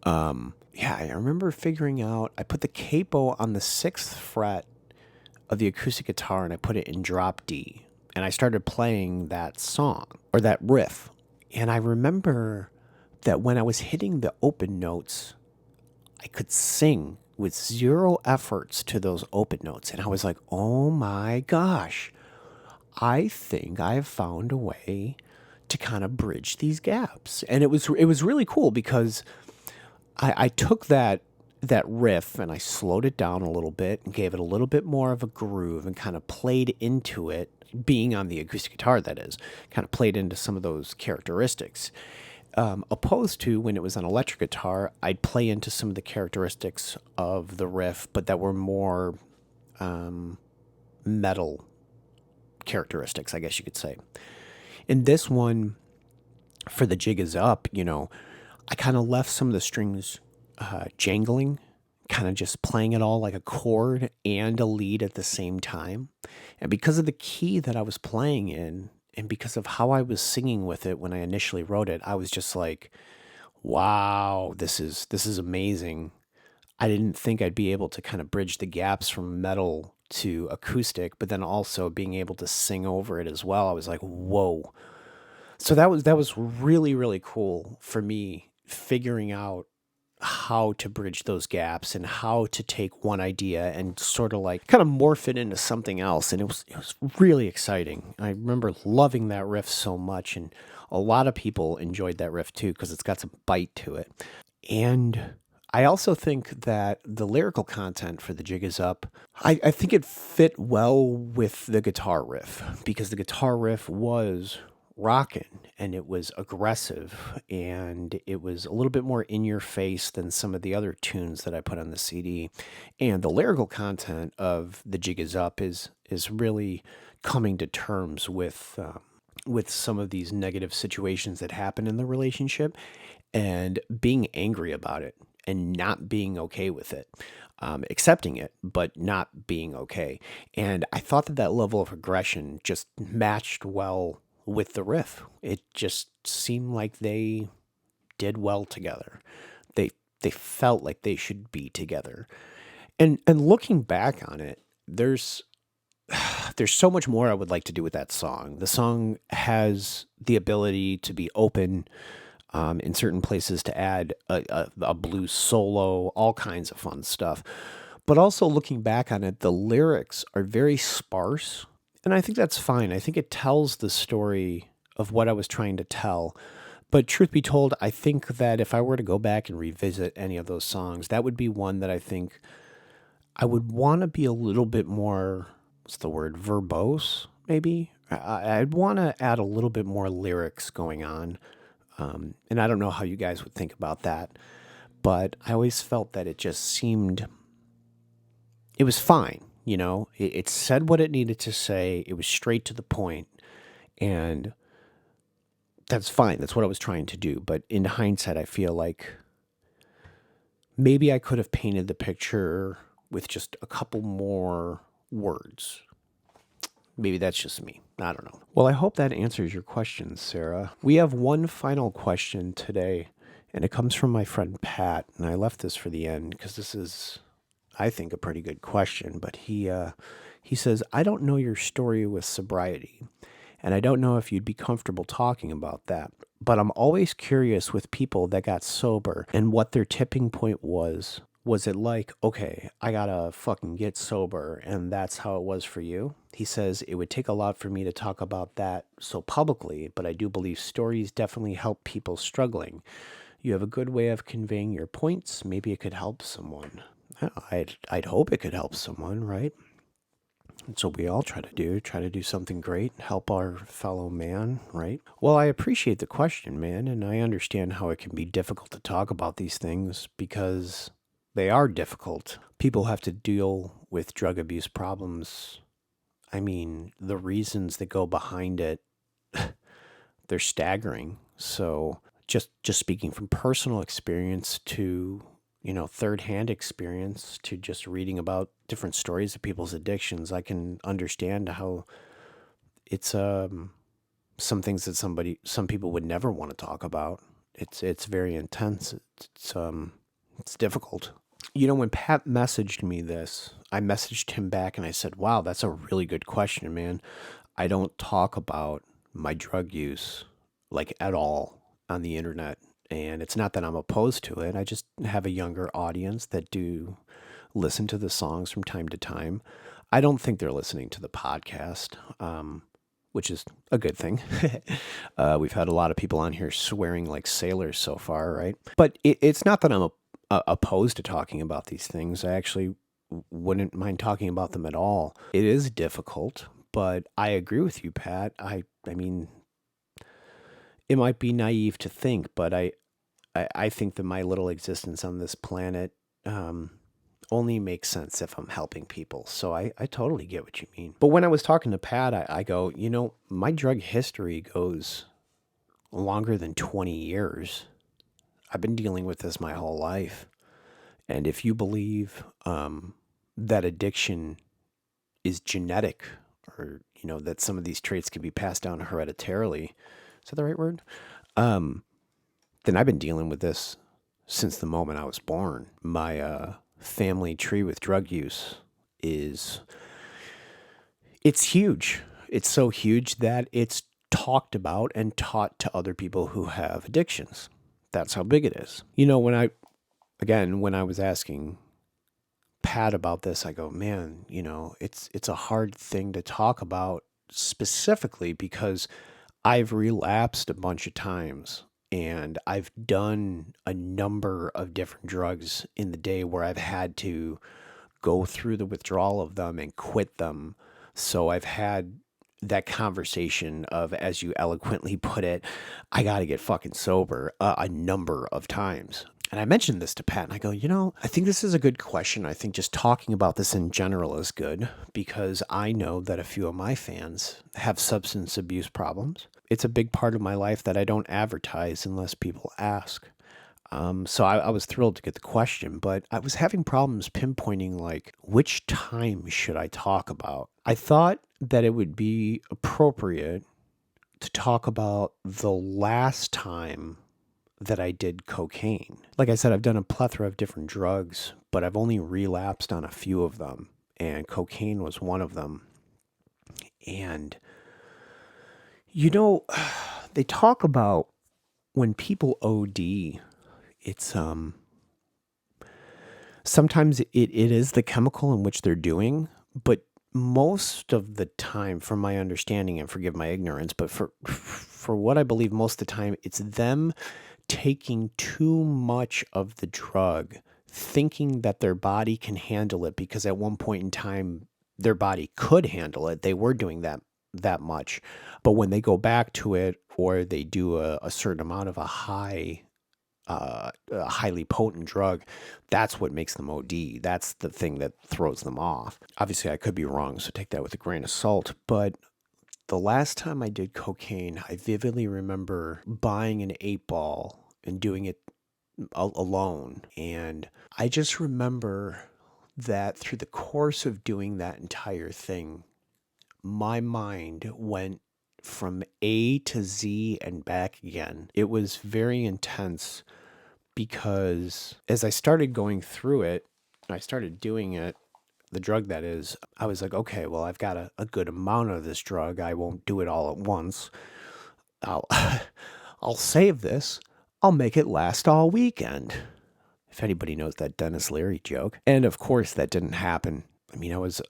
Yeah, I remember figuring out, I put the capo on the 6th fret of the acoustic guitar and I put it in drop D. And I started playing that song, or that riff. And I remember that when I was hitting the open notes, I could sing with zero efforts to those open notes. And I was like, oh my gosh, I think I've found a way to kind of bridge these gaps. And it was really cool because I took that riff and I slowed it down a little bit and gave it a little bit more of a groove and kind of played into it, being on the acoustic guitar, that is, kind of played into some of those characteristics. Opposed to when it was on electric guitar, I'd play into some of the characteristics of the riff, but that were more metal characteristics, I guess you could say. In this one, for the Jig Is Up, I kind of left some of the strings jangling, kind of just playing it all like a chord and a lead at the same time. And because of the key that I was playing in, and because of how I was singing with it when I initially wrote it, I was just like, wow, this is amazing. I didn't think I'd be able to kind of bridge the gaps from metal to acoustic, but then also being able to sing over it as well. I was like, whoa. So that was really, really cool for me, figuring out how to bridge those gaps and how to take one idea and sort of like kind of morph it into something else. And it was really exciting. I remember loving that riff so much, and a lot of people enjoyed that riff too because it's got some bite to it. And I also think that the lyrical content for the Jig Is Up, I think it fit well with the guitar riff, because the guitar riff was rockin' and it was aggressive and it was a little bit more in your face than some of the other tunes that I put on the CD. And the lyrical content of the Jig Is Up is really coming to terms with some of these negative situations that happen in the relationship, and being angry about it and not being okay with it, accepting it, but not being okay. And I thought that that level of aggression just matched well with the riff. It just seemed like they did well together. They felt like they should be together. And looking back on it, there's so much more I would like to do with that song. The song has the ability to be open, in certain places to add a blues solo, all kinds of fun stuff. But also looking back on it, the lyrics are very sparse, and I think that's fine. I think it tells the story of what I was trying to tell. But truth be told, I think that if I were to go back and revisit any of those songs, that would be one that I think I would want to be a little bit more, what's the word, verbose, maybe? I'd want to add a little bit more lyrics going on. And I don't know how you guys would think about that, but I always felt that it just seemed, it was fine. You know, it said what it needed to say. It was straight to the point, and that's fine. That's what I was trying to do. But in hindsight, I feel like maybe I could have painted the picture with just a couple more words. Maybe that's just me. I don't know. Well, I hope that answers your question, Sarah. We have one final question today, and it comes from my friend Pat. And I left this for the end because this is, I think, a pretty good question. But he says, I don't know your story with sobriety, and I don't know if you'd be comfortable talking about that. But I'm always curious with people that got sober and what their tipping point was. Was it like, okay, I gotta fucking get sober, and that's how it was for you? He says, it would take a lot for me to talk about that so publicly, but I do believe stories definitely help people struggling. You have a good way of conveying your points. Maybe it could help someone. I'd hope it could help someone, right? That's what we all try to do something great, help our fellow man, right? Well, I appreciate the question, man, and I understand how it can be difficult to talk about these things because they are difficult. People have to deal with drug abuse problems. I mean, the reasons that go behind it, they're staggering. So, just speaking from personal experience to third-hand experience to just reading about different stories of people's addictions, I can understand how it's some things that some people would never want to talk about. It's very intense. It's difficult. When Pat messaged me this, I messaged him back and I said, "Wow, that's a really good question, man. I don't talk about my drug use like at all on the internet. And it's not that I'm opposed to it. I just have a younger audience that do listen to the songs from time to time. I don't think they're listening to the podcast, which is a good thing. We've had a lot of people on here swearing like sailors so far, right? But it's not that I'm opposed to talking about these things. I actually wouldn't mind talking about them at all. It is difficult, but I agree with you, Pat. I mean, it might be naive to think, but I think that my little existence on this planet only makes sense if I'm helping people. So I totally get what you mean. But when I was talking to Pat, I go, my drug history goes longer than 20 years. I've been dealing with this my whole life. And if you believe that addiction is genetic, or, that some of these traits can be passed down hereditarily, is that the right word? Then I've been dealing with this since the moment I was born. My family tree with drug use it's huge. It's so huge that it's talked about and taught to other people who have addictions. That's how big it is. When I was asking Pat about this, I go, man, it's a hard thing to talk about specifically because I've relapsed a bunch of times. And I've done a number of different drugs in the day where I've had to go through the withdrawal of them and quit them. So I've had that conversation of, as you eloquently put it, I got to get fucking sober a number of times. And I mentioned this to Pat and I go, I think this is a good question. I think just talking about this in general is good because I know that a few of my fans have substance abuse problems. It's a big part of my life that I don't advertise unless people ask. So I was thrilled to get the question, but I was having problems pinpointing like which time should I talk about. I thought that it would be appropriate to talk about the last time that I did cocaine. Like I said, I've done a plethora of different drugs, but I've only relapsed on a few of them, and cocaine was one of them. And they talk about when people OD, it's sometimes it is the chemical in which they're doing, but most of the time, from my understanding, and forgive my ignorance, but for what I believe, most of the time, it's them taking too much of the drug, thinking that their body can handle it because at one point in time, their body could handle it. They were doing that much. But when they go back to it or they do a certain amount of a high a highly potent drug, that's what makes them OD. That's the thing that throws them off. Obviously, I could be wrong, so take that with a grain of salt. But the last time I did cocaine, I vividly remember buying an 8 ball and doing it alone. And I just remember that through the course of doing that entire thing, my mind went from A to Z and back again. It was very intense because as I started going through it, I started doing it, the drug that is, I was like, okay, well, I've got a good amount of this drug. I won't do it all at once. I'll, I'll save this. I'll make it last all weekend. If anybody knows that Dennis Leary joke. And of course, that didn't happen. I mean, I was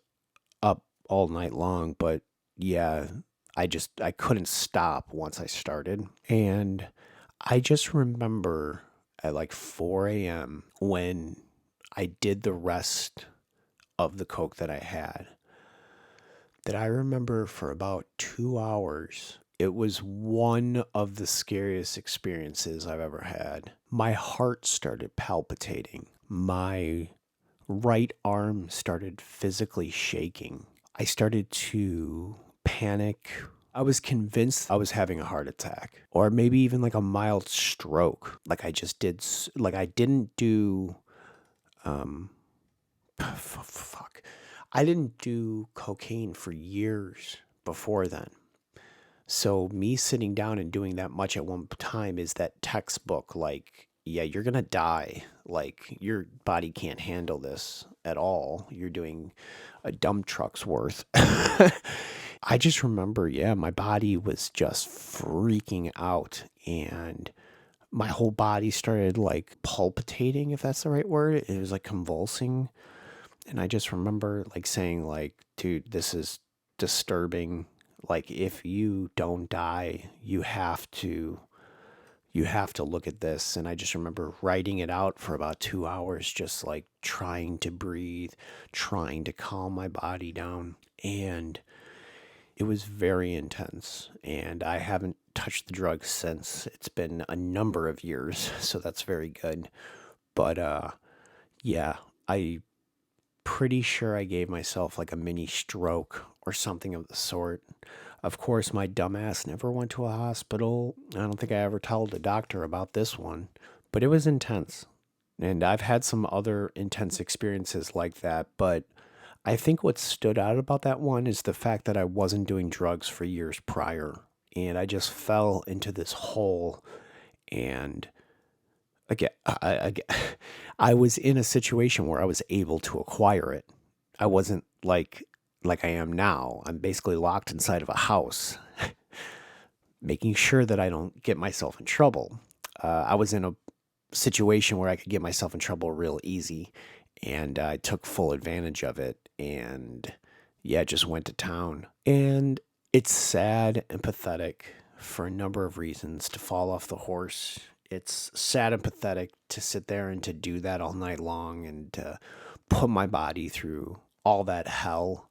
up all night long, but yeah, I couldn't stop once I started. And I just remember at like 4 a.m. when I did the rest of the coke that I had, that I remember for about 2 hours. It was one of the scariest experiences I've ever had. My heart started palpitating. My right arm started physically shaking. I started to panic. I was convinced I was having a heart attack or maybe even like a mild stroke. Like I just did, like I didn't do, fuck. I didn't do cocaine for years before then. So me sitting down and doing that much at one time is that textbook, like, yeah, you're going to die. Like your body can't handle this at all. You're doing a dump truck's worth. I just remember, yeah, my body was just freaking out and my whole body started like palpitating, if that's the right word. It was like convulsing. And I just remember like saying like, dude, this is disturbing. Like if you don't die, you have to look at this. And I just remember writing it out for about 2 hours, just like trying to breathe, trying to calm my body down. And it was very intense. And I haven't touched the drug since. It's been a number of years, so that's very good. But yeah, I pretty sure I gave myself like a mini stroke or something of the sort. Of course, my dumbass never went to a hospital. I don't think I ever told a doctor about this one, but it was intense. And I've had some other intense experiences like that, but I think what stood out about that one is the fact that I wasn't doing drugs for years prior. And I just fell into this hole. And again, I was in a situation where I was able to acquire it. I wasn't like I am now. I'm basically locked inside of a house, making sure that I don't get myself in trouble. I was in a situation where I could get myself in trouble real easy, and I took full advantage of it. And yeah, just went to town. And it's sad and pathetic for a number of reasons to fall off the horse. It's sad and pathetic to sit there and to do that all night long and to put my body through all that hell,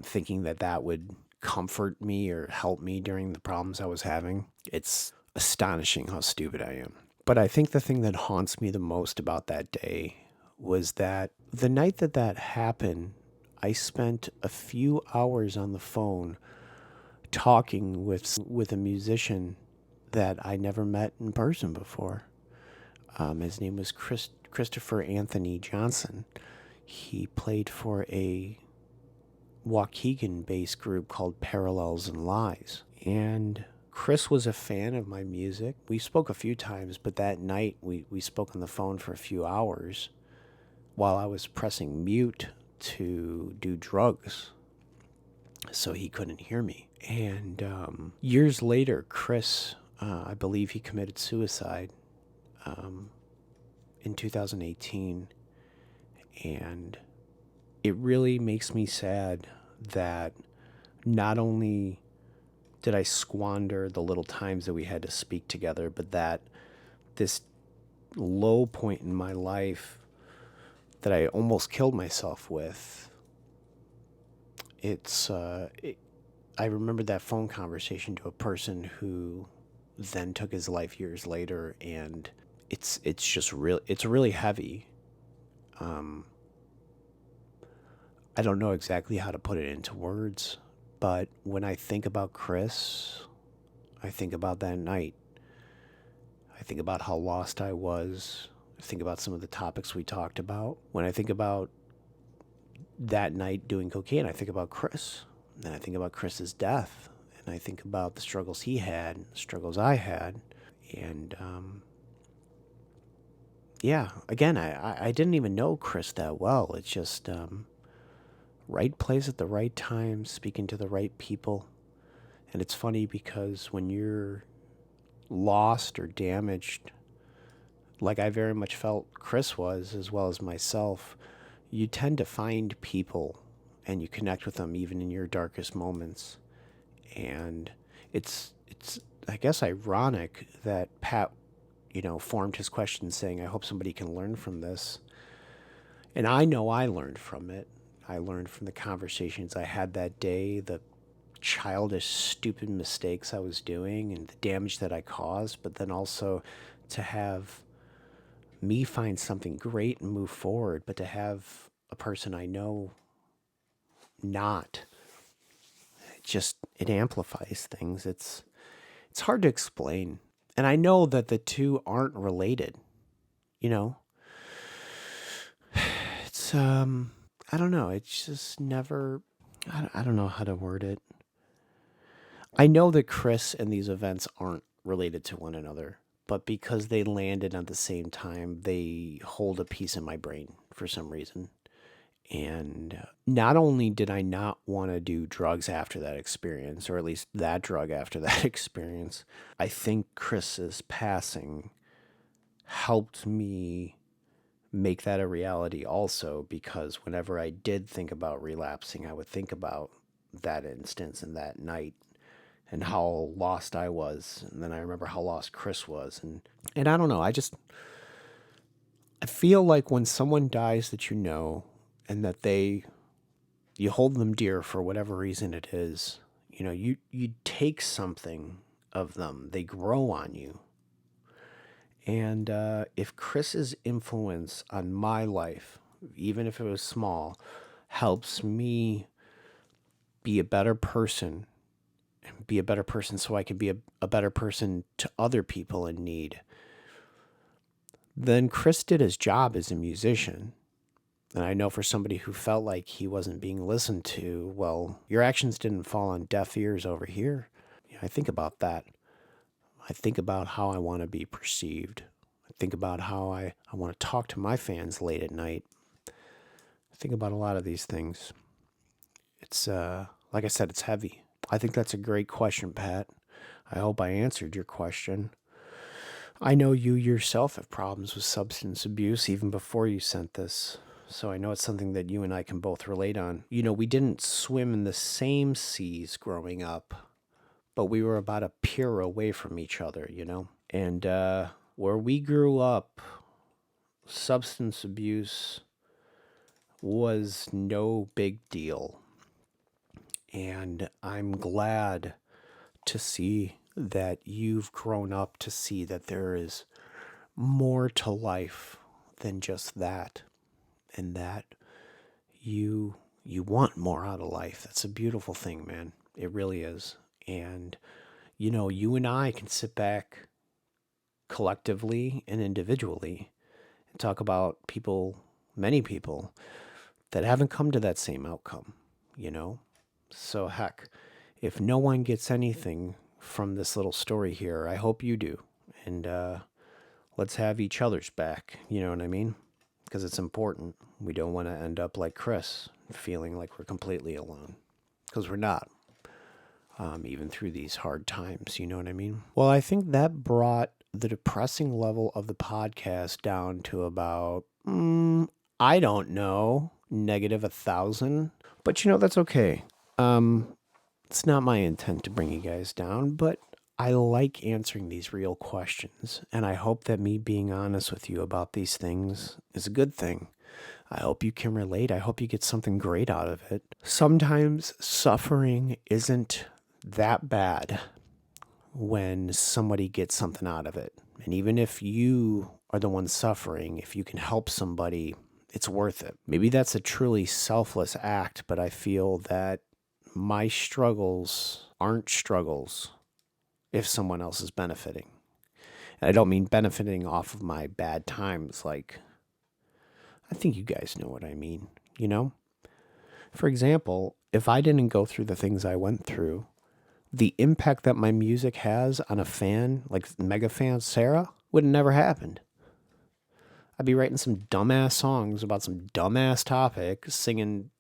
thinking that that would comfort me or help me during the problems I was having. It's astonishing how stupid I am. But I think the thing that haunts me the most about that day was that the night that that happened, I spent a few hours on the phone talking with a musician that I never met in person before. His name was Christopher Anthony Johnson. He played for a Waukegan-based group called Parallels and Lies. And Chris was a fan of my music. We spoke a few times, but that night we spoke on the phone for a few hours while I was pressing mute to do drugs, so he couldn't hear me. And years later, Chris, I believe he committed suicide in 2018. And it really makes me sad that not only did I squander the little times that we had to speak together, but that this low point in my life that I almost killed myself with, I remember that phone conversation to a person who then took his life years later, and it's just real. It's really heavy. I don't know exactly how to put it into words, but when I think about Chris, I think about that night. I think about how lost I was. I think about some of the topics we talked about. When I think about that night doing cocaine, I think about Chris. And I think about Chris's death. And I think about the struggles he had, the struggles I had. And yeah, again, I didn't even know Chris that well. It's just right place at the right time, speaking to the right people. And it's funny because when you're lost or damaged, like I very much felt Chris was, as well as myself, you tend to find people and you connect with them even in your darkest moments. And it's I guess ironic that Pat, formed his question saying, I hope somebody can learn from this. And I know I learned from it. I learned from the conversations I had that day, the childish, stupid mistakes I was doing, and the damage that I caused, but then also to have me find something great and move forward, but to have a person I know not, it amplifies things. It's hard to explain. And I know that the two aren't related, you know. It's I don't know, it's just never I don't know how to word it. I know that Chris and these events aren't related to one another, but because they landed at the same time, they hold a piece in my brain for some reason. And not only did I not want to do drugs after that experience, or at least that drug after that experience, I think Chris's passing helped me make that a reality also, because whenever I did think about relapsing, I would think about that instance and that night and how lost I was. And then I remember how lost Chris was. And I don't know, I feel like when someone dies that you know and that you hold them dear for whatever reason it is, you take something of them. They grow on you. And if Chris's influence on my life, even if it was small, helps me be a better person, so I can be a better person to other people in need, then Chris did his job as a musician. And I know for somebody who felt like he wasn't being listened to, well, your actions didn't fall on deaf ears over here. I think about that. I think about how I want to be perceived. I think about how I want to talk to my fans late at night. I think about a lot of these things. It's, like I said, it's heavy. I think that's a great question, Pat. I hope I answered your question. I know you yourself have problems with substance abuse even before you sent this. So I know it's something that you and I can both relate on. We didn't swim in the same seas growing up, but we were about a pier away from each other, And where we grew up, substance abuse was no big deal. And I'm glad to see that you've grown up to see that there is more to life than just that, and that you want more out of life. That's a beautiful thing, man. It really is. And you and I can sit back collectively and individually and talk about many people that haven't come to that same outcome, So heck, if no one gets anything from this little story here, I hope you do. And let's have each other's back, you know what I mean? Because it's important. We don't want to end up like Chris, feeling like we're completely alone. Because we're not. Even through these hard times, you know what I mean? Well, I think that brought the depressing level of the podcast down to about, I don't know, -1,000. But that's okay. It's not my intent to bring you guys down, but I like answering these real questions, and I hope that me being honest with you about these things is a good thing. I hope you can relate. I hope you get something great out of it. Sometimes suffering isn't that bad when somebody gets something out of it. And even if you are the one suffering, if you can help somebody, it's worth it. Maybe that's a truly selfless act, but I feel that my struggles aren't struggles if someone else is benefiting. And I don't mean benefiting off of my bad times. Like, I think you guys know what I mean, you know? For example, if I didn't go through the things I went through, the impact that my music has on a fan, like mega fan Sarah, would have never happened. I'd be writing some dumbass songs about some dumbass topic, singing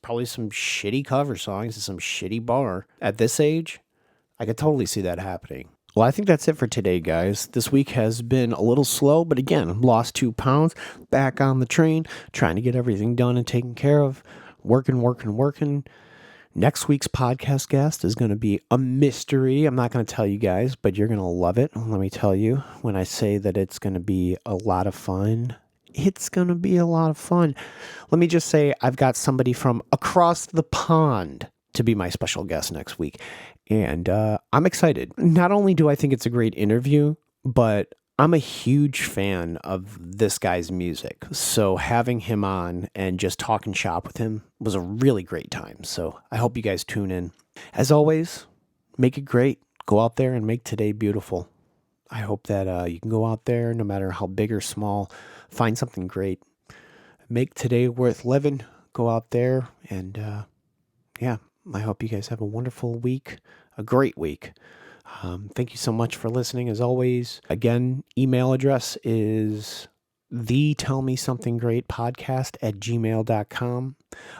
probably some shitty cover songs in some shitty bar. At this age, I could totally see that happening. Well, I think that's it for today, guys. This week has been a little slow, but again, lost 2 pounds, back on the train, trying to get everything done and taken care of, working. Next week's podcast guest is going to be a mystery. I'm not going to tell you guys, but you're going to love it. Let me tell you, when I say that it's going to be a lot of fun, it's going to be a lot of fun. Let me just say I've got somebody from across the pond to be my special guest next week. And I'm excited. Not only do I think it's a great interview, but I'm a huge fan of this guy's music. So having him on and just talking shop with him was a really great time. So I hope you guys tune in. As always, make it great. Go out there and make today beautiful. I hope that you can go out there, no matter how big or small, find something great. Make today worth living. Go out there and I hope you guys have a wonderful week, a great week. Thank you so much for listening, as always. Again, email address is thetellmesomething.great@gmail.com.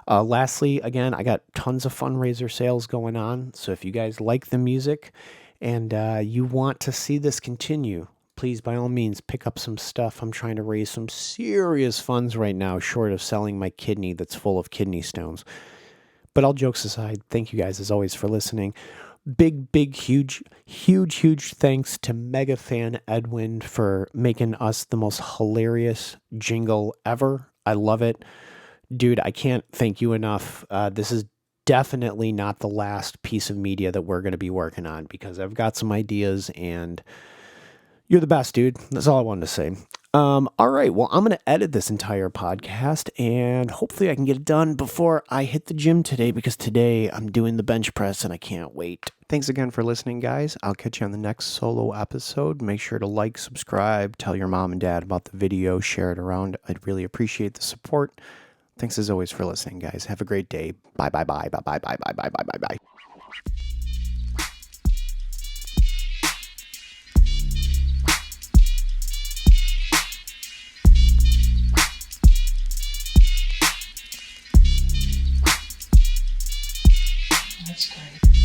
Lastly, again, I got tons of fundraiser sales going on. So if you guys like the music and you want to see this continue, please, by all means, pick up some stuff. I'm trying to raise some serious funds right now, short of selling my kidney that's full of kidney stones. But all jokes aside, thank you guys as always for listening. Big, huge thanks to mega fan Edwin for making us the most hilarious jingle ever. I love it. Dude, I can't thank you enough. This is definitely not the last piece of media that we're going to be working on, because I've got some ideas and you're the best, dude. That's all I wanted to say. All right, well, I'm going to edit this entire podcast, and hopefully I can get it done before I hit the gym today, because today I'm doing the bench press, and I can't wait. Thanks again for listening, guys. I'll catch you on the next solo episode. Make sure to like, subscribe, tell your mom and dad about the video, share it around. I'd really appreciate the support. Thanks as always for listening, guys. Have a great day. Bye. That's great.